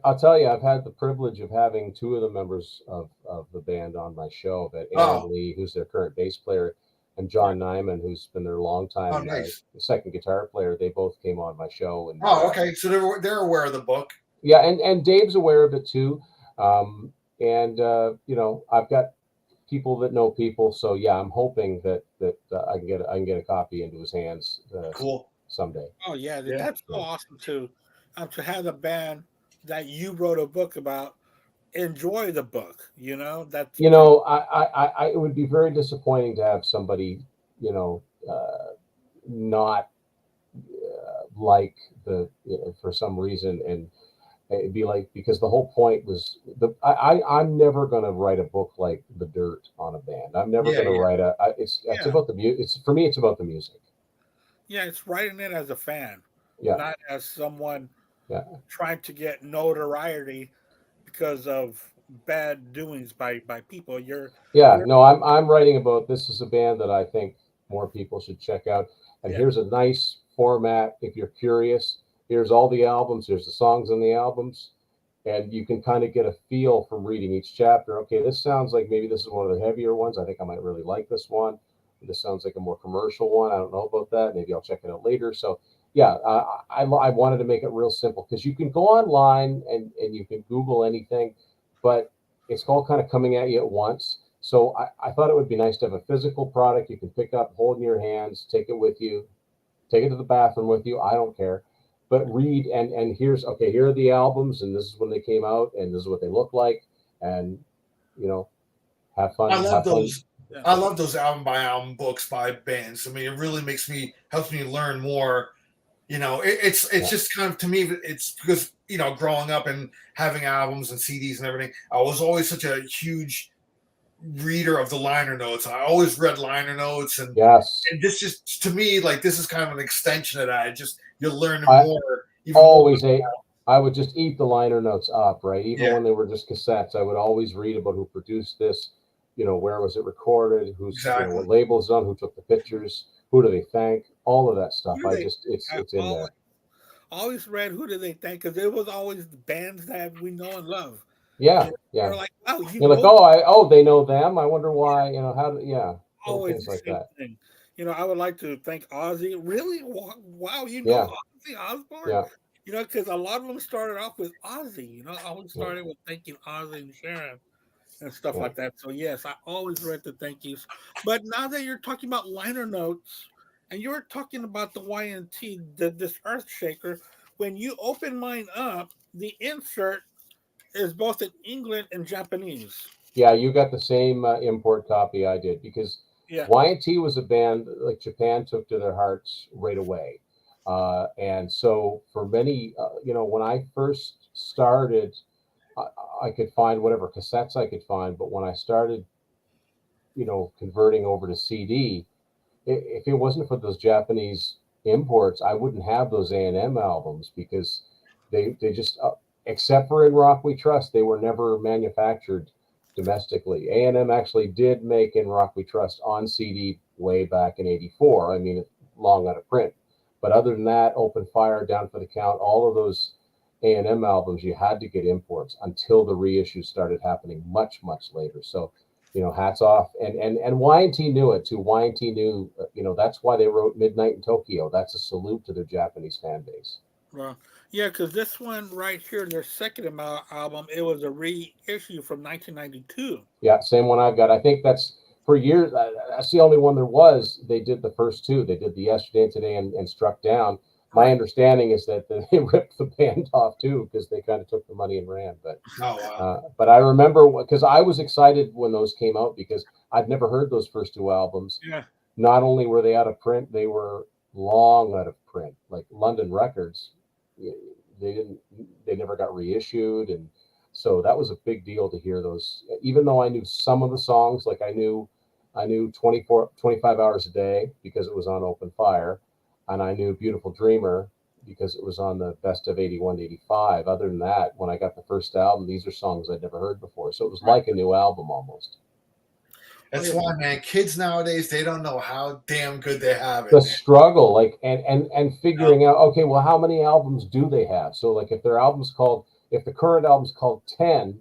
I'll tell you, I've had the privilege of having two of the members of the band on my show. That Oh, Aaron Lee, who's their current bass player, and Right. John Nyman, who's been their oh, longtime nice. second guitar player. They both came on my show, and Oh, okay. So they're aware of the book. yeah, and Dave's aware of it too. And I've got people that know people, so yeah, I'm hoping that I can get a copy into his hands Cool. someday. Oh yeah, Yeah. that's so awesome to have a band that you wrote a book about enjoy the book. That's pretty. It would be very disappointing to have somebody, not like for some reason, and it'd be like because the whole point was I'm never gonna write a book like The Dirt on a band. I'm never Yeah, gonna yeah, write it's Yeah, about the music. It's for me. It's about the music. yeah. It's writing it as a fan, Yeah, not as someone yeah. trying to get notoriety because of bad doings by people. Yeah, You're no, I'm writing about this is a band that I think more people should check out. And yeah, here's a nice format if you're curious. Here's all the albums, here's the songs on the albums, and you can kind of get a feel from reading each chapter. Okay, this sounds like maybe this is one of the heavier ones. I think I might really like this one. This sounds like a more commercial one. I don't know about that. Maybe I'll check it out later. So yeah, I wanted to make it real simple because you can go online and you can Google anything, but it's all kind of coming at you at once. So I thought it would be nice to have a physical product you can pick up, hold in your hands, take it with you, take it to the bathroom with you. I don't care, but read and here are the albums, and this is when they came out, and this is what they look like, and you know, have I fun, love have fun. those. yeah, I love those album by album books by bands. I mean, it really helps me learn more. It's Yeah, just kind of to me. It's because growing up and having albums and CDs and everything, I was always such a huge reader of the liner notes. I always read liner notes, and yes. this just to me like this is kind of an extension of that. It just you're learning I more, even more. always ate. I would just eat the liner notes up, right? Even Yeah, when they were just cassettes, I would always read about who produced this, where was it recorded, exactly. what labels on, who took the pictures, who do they thank, all of that stuff. who do I they? just, I it's in there. always read who do they think because it was always the bands that we know and love. Yeah, And yeah. you're like, wow, You're like, they know them. I wonder why, yeah, little always things the like same that. thing. I would like to thank Ozzy. Really? Wow, you know Yeah, Ozzy Osbourne? yeah, Because a lot of them started off with Ozzy. I always yeah, started with thanking Ozzy and Sharon and stuff yeah. like that. So yes, I always read the thank yous. But now that you're talking about liner notes, and you're talking about the YNT, this Earth Shaker, when you open mine up, the insert is both in England and Japanese. Yeah, you got the same import copy I did because Yeah, Y&T was a band like Japan took to their hearts right away. And so for many, when I first started, I, I could find whatever cassettes I could find. But when I started, converting over to CD, if it wasn't for those Japanese imports, I wouldn't have those A&M albums because they just except for In Rock We Trust, they were never manufactured domestically. A&M actually did make In Rock We Trust on CD way back in '84. I mean, long out of print. But other than that, Open Fire, Down for the Count, all of those A&M albums, you had to get imports until the reissues started happening much, much later. So hats off. And Y&T knew it too. Y&T knew, that's why they wrote Midnight in Tokyo. That's a salute to their Japanese fan base. Well, yeah, because this one right here, their second album, it was a reissue from 1992. Yeah, same one I've got. I think that's for years. That's the only one there was. They did the first two. They did the Yesterday and Today and Struck Down. My Right. understanding is that they ripped the band off too because they kind of took the money and ran. Oh wow. But I remember because I was excited when those came out because I'd never heard those first two albums. Yeah. Not only were they out of print, they were long out of print. Like London Records, they didn't, they never got reissued, and so that was a big deal to hear those. Even though I knew some of the songs, like I knew 25 hours a day because it was on Open Fire, and I knew Beautiful Dreamer because it was on the best of 81 to 85. Other than that, when I got the first album, these are songs I'd never heard before. So it was like a new album almost. That's why, man, kids nowadays, they don't know how damn good they have it. The Man. struggle, like, and figuring out, okay, well, how many albums do they have? So, like, if the current album's called 10,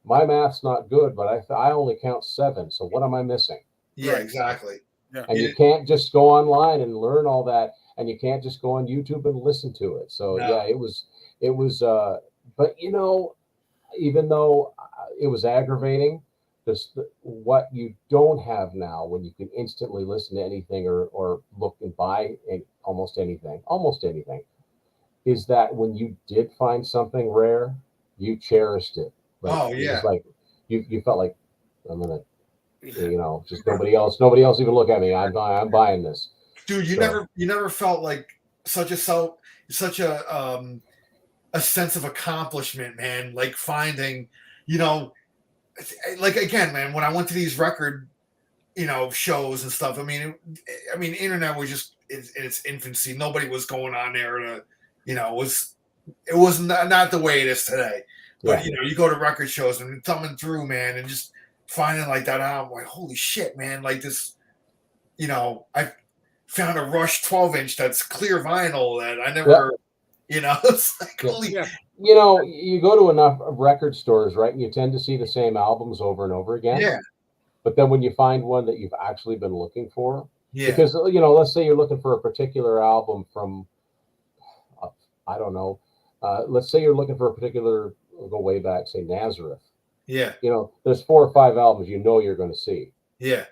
my math's not good, but I only count 7. So what am I missing? Yeah, Right. exactly. Yeah. And you can't just go online and learn all that, and you can't just go on YouTube and listen to it. So No. yeah, it was, but even though it was aggravating, what you don't have now when you can instantly listen to anything or look and buy almost anything, is that when you did find something rare, you cherished it. Like, Oh it yeah. was like you felt like I'm gonna, just nobody else even look at me. I'm buying this. Dude, you never felt like such a sense of accomplishment, man. Like finding, like again, man, when I went to these record, shows and stuff. I mean, internet was just in its infancy. Nobody was going on there to, it was not the way it is today. But Yeah. you go to record shows and thumbing through, man, and just finding like that album, like holy shit, man, like this, I found a Rush 12-inch that's clear vinyl that I never, it's like holy. Yeah. You go to enough record stores, right? And you tend to see the same albums over and over again. Yeah. But then when you find one that you've actually been looking for, Yeah. because let's say you're looking for a particular album from, I don't know, let's say you're looking for a particular, go way back, say Nazareth. Yeah. There's 4 or 5 albums you're going to see. Yeah.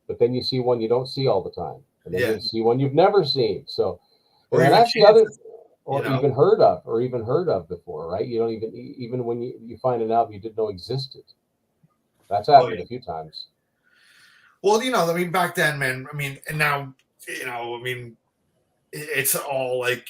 But then you see one you don't see all the time, and then Yeah. you see one you've never seen. So, Or and even that's the other, chances, or even heard of before, right? You don't even when you find an album you didn't know existed. That's happened a few times. Well, back then, man, and now, it's all like,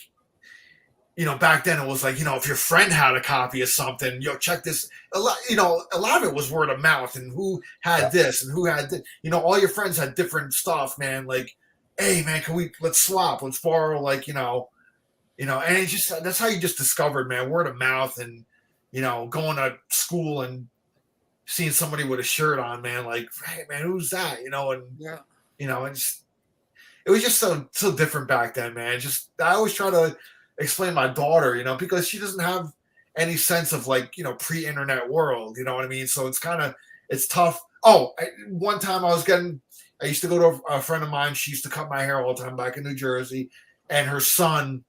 back then it was like, if your friend had a copy of something, check this. A lot of it was word of mouth and who had this and who had this. All your friends had different stuff, man. Like, hey, man, let's swap, let's borrow, like, and it just, that's how you just discovered, man, word of mouth and, going to school and seeing somebody with a shirt on, man, like, hey, man, who's that? It was just so different back then, man. I always try to explain to my daughter, because she doesn't have any sense of like, pre-internet world, you know what I mean? So it's tough. One time I used to go to a friend of mine. She used to cut my hair all the time back in New Jersey, and her son's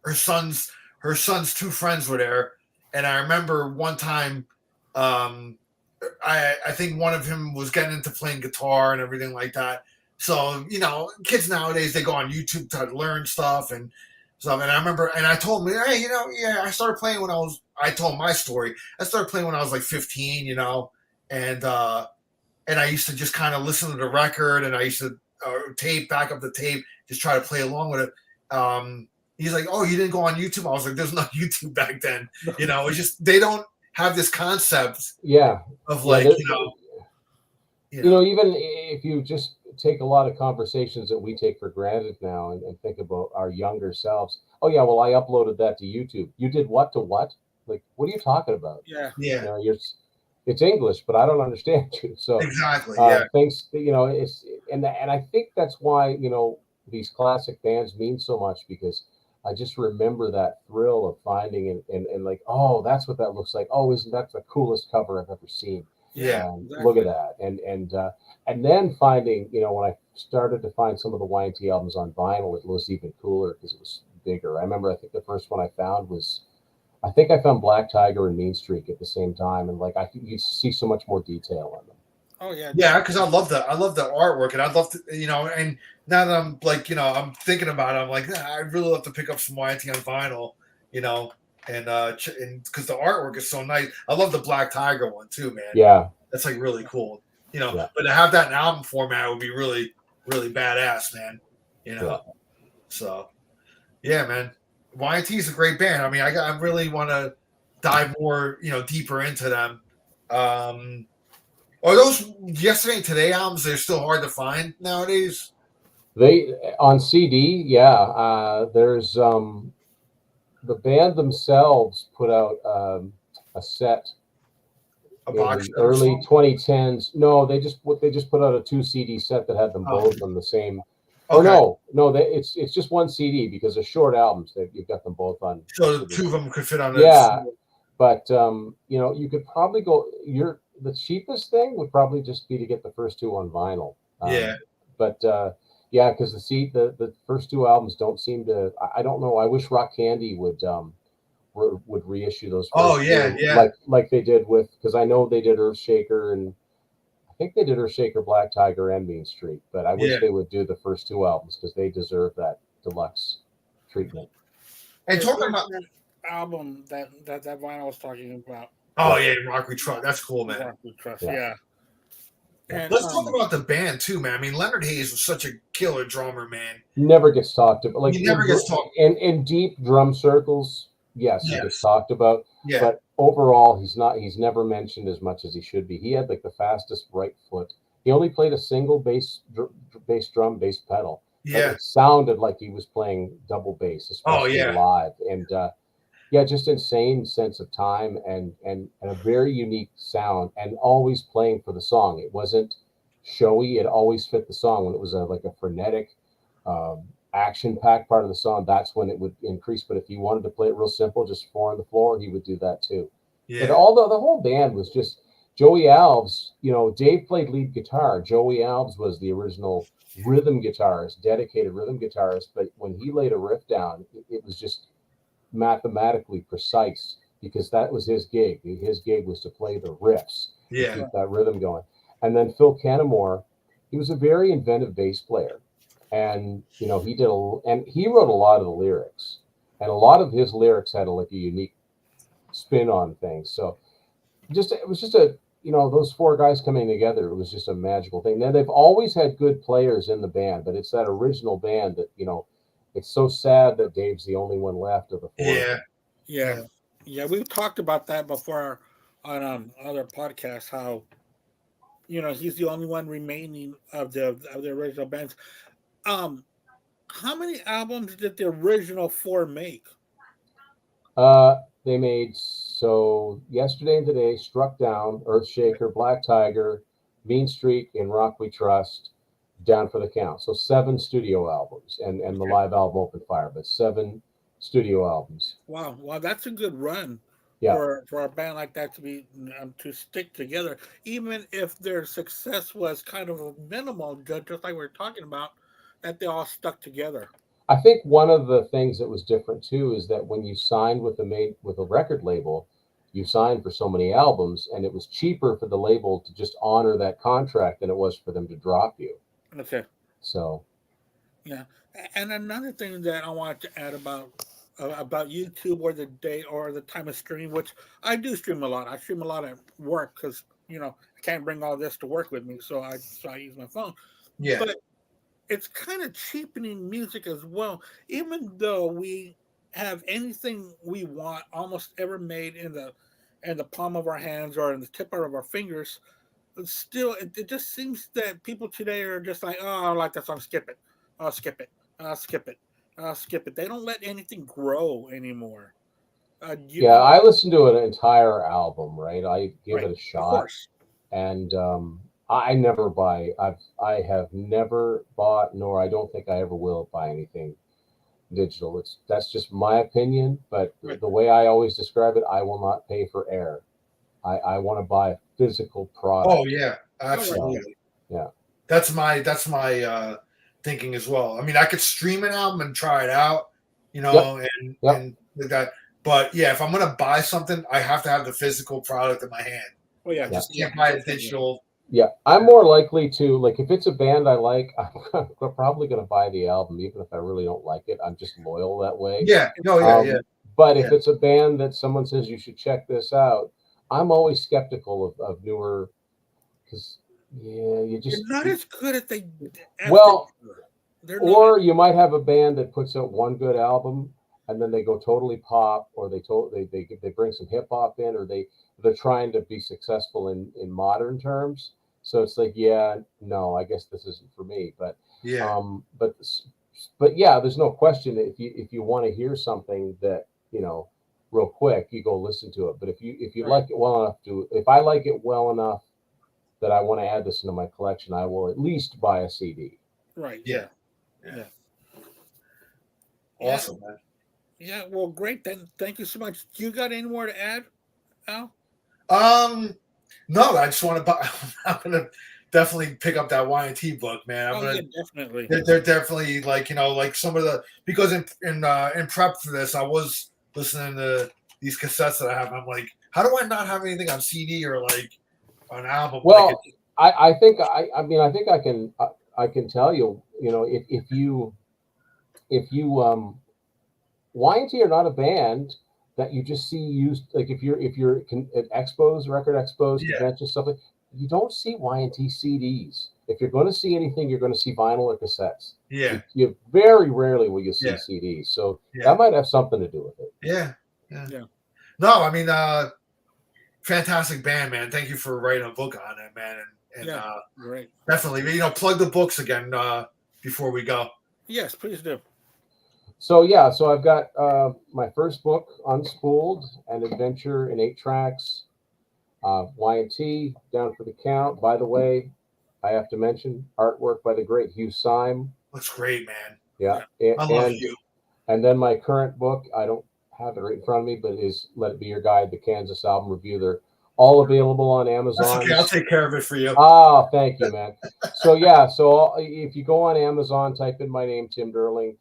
2 friends were there. And I remember one time, I think one of him was getting into playing guitar and everything like that. So, kids nowadays, they go on YouTube to learn stuff and stuff. And I remember, and I told him, hey, I started playing I told my story. I started playing when I was like 15, and I used to just kind of listen to the record, and I used to back up the tape, just try to play along with it. He's like, oh, you didn't go on YouTube? I was like, there's no YouTube back then. It's just, they don't have this concept of like, even if you just take a lot of conversations that we take for granted now and think about our younger selves. Oh yeah, well, I uploaded that to YouTube. You did what to what? Like, what are you talking about? Yeah. It's English, but I don't understand you. So exactly, things, it's and I think that's why these classic bands mean so much, because I just remember that thrill of finding and like, oh, that's what that looks like. Oh, isn't that the coolest cover I've ever seen? Yeah, And look at exactly. that. And then finding, when I started to find some of the Y&T albums on vinyl, it was even cooler because it was bigger. I remember, I think the first one I found was, I think I found Black Tiger and Mean Streak at the same time, and like you see so much more detail on them. Oh yeah, Yeah, because definitely. I love the artwork, and I'd love to, and now that I'm like, I'm thinking about it, I'm like, I'd really love to pick up some YT on vinyl, you know, and because the artwork is so nice. I love the Black Tiger one too, man. Yeah, That's like really cool, yeah, But to have that in album format would be really, really badass, man. You yeah. know, so yeah, man. YT is a great band. I mean, I really want to dive more, deeper into them. Um, are those yesterday and today albums? They're still hard to find nowadays. They on CD, yeah. There's the band themselves put out a set A in box the set of early songs. 2010s. No, they just put out a 2 CD set that had them Oh, both on the same. Or okay. no, it's just one CD because they're short albums. That you've got them both on. So the So two of them could fit on a yeah, single. but you could probably go. The cheapest thing would probably just be to get the first two on vinyl. Yeah. But yeah, because the first two albums don't seem to. I don't know. I wish Rock Candy would reissue those Oh, first yeah, two yeah, like they did with, because I know they did Earthshaker, and I think they did Earthshaker, Black Tiger, and Mean Street. But I wish yeah. they would do the first two albums because they deserve that deluxe treatment. And Yeah, talking there's about, that album that vinyl was talking about. oh Yeah, yeah, Rock We Trust. That's cool, man. Rock We Trust. yeah, Yeah, yeah. and Let's talk about the band too, man. I mean, Leonard Hayes was such a killer drummer, man. Never gets talked about. Like He never gets talked. in deep drum circles, yes, he gets Yes. talked about. Yeah. But overall, he's not. He's never mentioned as much as he should be. He had like the fastest right foot. He only played a single bass drum, bass pedal, but Yeah. it sounded like he was playing double bass, Oh especially yeah. live. And yeah, just insane sense of time and a very unique sound, and always playing for the song. It wasn't showy. It always fit the song. When it was like a frenetic, action packed part of the song, that's when it would increase. But if he wanted to play it real simple, just four on the floor, he would do that too. But Yeah. all the whole band was just Joey Alves. Dave played lead guitar. Joey Alves was the original rhythm guitarist, dedicated rhythm guitarist. But when he laid a riff down, it was just mathematically precise because that was his gig. His gig was to play the riffs and Yeah. keep that rhythm going. And then Phil Kennemore, he was a very inventive bass player, and and he wrote a lot of the lyrics, and a lot of his lyrics had like a unique spin on things. So it was just those four guys coming together. It was just a magical thing. Now they've always had good players in the band, but it's that original band that it's so sad that Dave's the only one left of the four of Yeah. them. yeah, Yeah. yeah. We've talked about that before on other podcasts. How he's the only one remaining of the original bands. Um, how many albums did the original four make? They made so yesterday and today, Struck Down, Earthshaker, Black Tiger, Mean Streak, and Rock We Trust, Down for the Count. So seven studio albums, and the Okay. live album Open Fire, but seven studio albums. Wow, wow, that's a good run Yeah, for a band like that to be to stick together, even if their success was kind of a minimal, just like we are talking about, that they all stuck together. I think one of the things that was different too is that when you signed with a record label, you signed for so many albums, and it was cheaper for the label to just honor that contract than it was for them to drop you. Okay, So yeah, and another thing that I wanted to add about YouTube or the day or the time of stream, which I do stream a lot. I stream a lot at work because I can't bring all this to work with me, so I use my phone. Yeah. But it's kind of cheapening music as well. Even though we have anything we want almost ever made in the palm of our hands or in the tip of our fingers, but still, it just seems that people today are just like, oh, I like that song, skip it, I'll skip it, I'll skip it, I'll skip it. They don't let anything grow anymore. yeah, I listened to an entire album, right? I give Right, it a of shot, course. and I never buy. I have never bought, nor I don't think I ever will buy anything digital. That's just my opinion, but Right. the way I always describe it, I will not pay for air. I want to buy a physical product. Oh yeah, absolutely. Yeah. That's my thinking as well. I mean, I could stream an album and try it out, and like that. But yeah, if I'm gonna buy something, I have to have the physical product in my hand. Oh yeah, I just can't buy a digital. Yeah, I'm more likely to like if it's a band I like, I'm probably going to buy the album, even if I really don't like it. I'm just loyal that way. Yeah. No. Yeah. But if it's a band that someone says you should check this out, I'm always skeptical of newer because you just they're not as good as they. well, Or you might have a band that puts out one good album and then they go totally pop, or they bring some hip hop in, or they're trying to be successful in modern terms. So it's like, no, I guess this isn't for me. But but yeah, there's no question that if you want to hear something that real quick, you go listen to it. But if you like it well enough if I like it well enough that I want to add this into my collection, I will at least buy a CD. Right. Yeah. Awesome, man. Yeah. Well, great. Then, thank you so much. Do you got any more to add, Al? No, I just want to buy. I'm gonna definitely pick up that Y&T book, man. Definitely. They're definitely like some of the, because in prep for this, I was listening to these cassettes that I have. And I'm like, how do I not have anything on CD or like on album? Well, I think I mean I think I can tell you, if you Y&T are not a band that you just see used, like if you're at expos, record expos, conventions, stuff like, you don't see Y&T CDs. If you're going to see anything, you're going to see vinyl or cassettes. Yeah. You very rarely will you see CDs. So that might have something to do with it. Yeah. No, I mean, fantastic band, man. Thank you for writing a book on it, man. And great. Definitely, plug the books again before we go. Yes, please do. So so I've got my first book, Unspooled, an adventure in 8 tracks. Y&T, Down for the Count. By the way, I have to mention artwork by the great Hugh Syme. Looks great, man. Yeah. I love you. And then my current book, I don't have it right in front of me, but is Let It Be Your Guide, the Kansas album review. They're all available on Amazon. That's okay, I'll take care of it for you. Oh, thank you, man. So if you go on Amazon, type in my name, Tim Durling.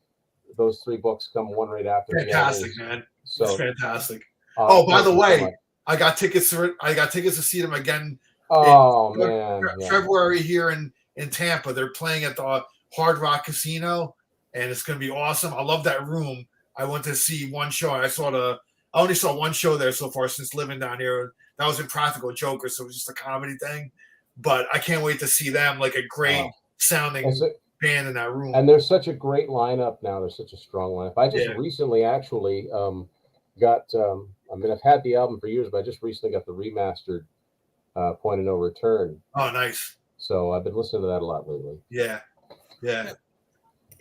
Those 3 books come one right after the other. Fantastic, man. So it's fantastic. By the way, I got tickets to see them again. Oh man! February here in Tampa. They're playing at the Hard Rock Casino, and it's going to be awesome. I love that room. I went to see one show. I only saw one show there so far since living down here. That was Impractical Jokers, so it was just a comedy thing. But I can't wait to see them, like a great sounding band in that room. And there's such a great lineup now. There's such a strong lineup. I just recently actually got. I mean, I've had the album for years, but I just recently got the remastered Point of No Return. Oh, nice. So I've been listening to that a lot lately. Yeah.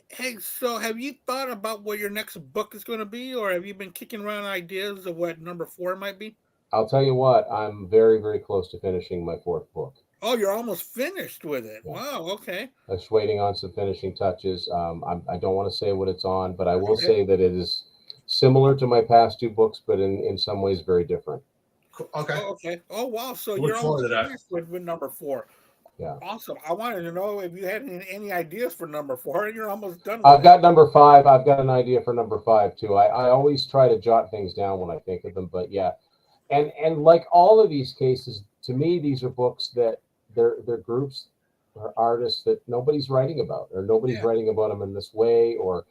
Hey, so have you thought about what your next book is going to be, or have you been kicking around ideas of what number 4 might be? I'll tell you what, I'm very, very close to finishing my 4th book. Oh, you're almost finished with it. Yeah. Wow, okay. I'm just waiting on some finishing touches. I don't want to say what it's on, but I will say that it is similar to my past 2 books, but in some ways very different. Okay. Oh, okay. Oh, wow. So you're almost finished with number 4. Yeah. Awesome. I wanted to know if you had any ideas for number 4, and you're almost done with I've got number 5. I've got an idea for number 5 too. I always try to jot things down when I think of them, but yeah. And like all of these cases, to me, these are books that they're groups or artists that nobody's writing about, or nobody's writing about them in this way, or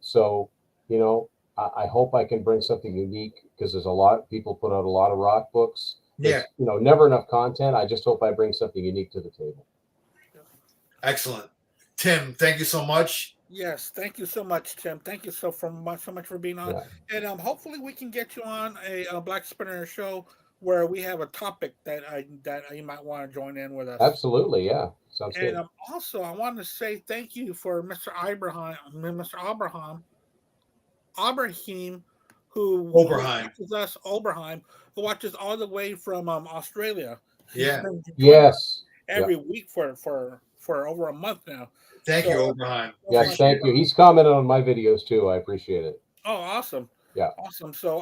so I hope I can bring something unique, because there's a lot of people put out a lot of rock books. Yeah. Never enough content. I just hope I bring something unique to the table. Excellent. Tim, thank you so much. Yes, thank you so much, Tim. Thank you so much for being on. Yeah. And hopefully we can get you on a Black Spinner show where we have a topic that you might want to join in with us. Absolutely, yeah. Sounds good. And also, I want to say thank you for Mr. Abraham, who watches all the way from Australia. Yeah. Yes. Every week for over a month now. Thank you, Oberheim. Yes, thank you. He's commented on my videos too. I appreciate it. Oh, awesome. Yeah. Awesome. So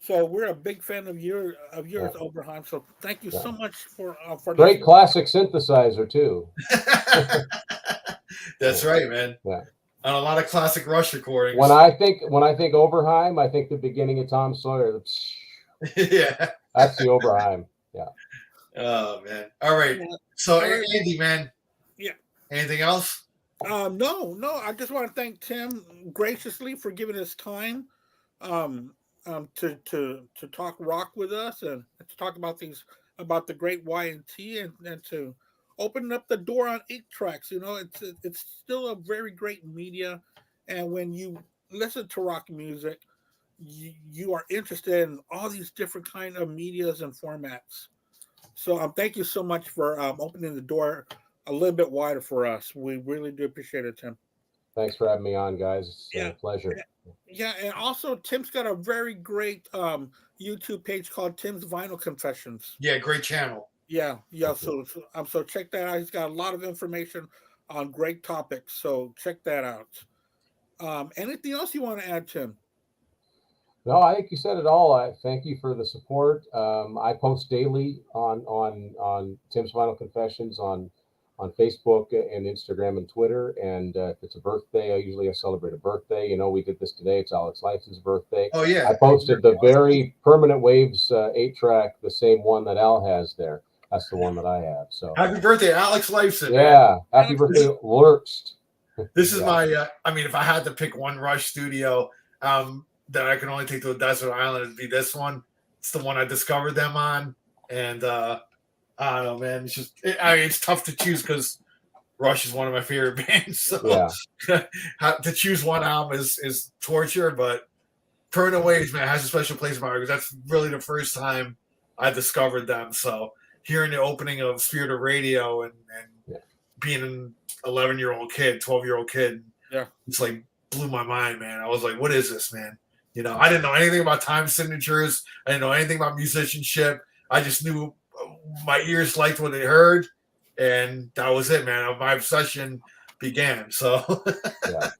So we're a big fan of yours, Yeah. Oberheim. So thank you Yeah. so much for Great this. classic synthesizer too. That's Yeah. right, man. Yeah. On a lot of classic Rush recordings. When I think Oberheim, I think the beginning of Tom Sawyer. Yeah. That's the Oberheim. Yeah. Oh man. All right. Yeah. So All right. Andy, man. Yeah. Anything else? No. I just want to thank Tim graciously for giving us time, um, to talk rock with us and to talk about the great Y and T and to open up the door on 8 tracks. You know, it's still a very great media, and when you listen to rock music, you are interested in all these different kind of medias and formats. So thank you so much for opening the door a little bit wider for us. We really do appreciate it, Tim. Thanks for having me on, guys. It's Yeah, a pleasure. yeah, and also Tim's got a very great YouTube page called Tim's Vinyl Confessions. Yeah, great channel. Yeah. Thank you. So check that out. He's got a lot of information on great topics. So check that out. Anything else you want to add, Tim? No, I think you said it all. I thank you for the support. I post daily on Tim's Final Confessions on Facebook and Instagram and Twitter. And if it's a birthday, I celebrate a birthday. You know, we did this today. It's Alex Life's birthday. Oh yeah. I posted the very Permanent Waves 8-track, the same one that Al has there. That's the one that I have. So Happy birthday, Alex Lifeson. yeah, happy birthday, Lurkst. This is Yeah. my. I mean, if I had to pick one Rush studio that I can only take to a desert island, it'd be this one. It's the one I discovered them on, and I don't know, man. It's just, it's tough to choose because Rush is one of my favorite bands. So Yeah. to choose one album is torture, but Permanent Waves, man, has a special place in my heart because that's really the first time I discovered them. So hearing the opening of Spirit of Radio and Yeah. being an 11-year-old kid, 12-year-old kid, Yeah. it's like blew my mind, man. I was like, what is this, man? You know, I didn't know anything about time signatures. I didn't know anything about musicianship. I just knew my ears liked what they heard, and that was it, man. My obsession began. So, Yeah.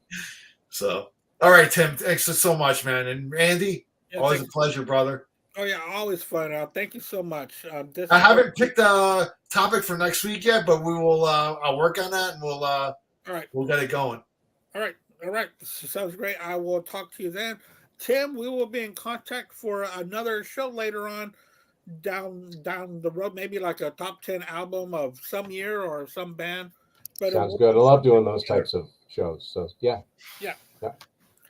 so all right, Tim, thanks so much, man. And Andy, Yeah, always a pleasure, brother. Oh yeah, always fun. Thank you so much. I haven't picked a topic for next week yet, but we will. I'll work on that, and all right. we'll get it going. All right. Sounds great. I will talk to you then. Tim, we will be in contact for another show later on down the road, maybe like a top 10 album of some year or some band. But Sounds good. I love doing those types of shows. So yeah. Yeah. Yeah.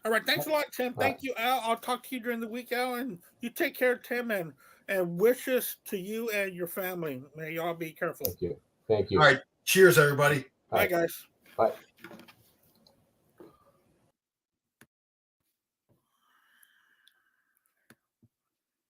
All right. Thanks a lot, Tim. Thank you, Al. I'll talk to you during the week, Al, and you take care, Tim, and wishes to you and your family. May y'all be careful. Thank you. Thank you. All right. Cheers, everybody. Bye, guys. Bye.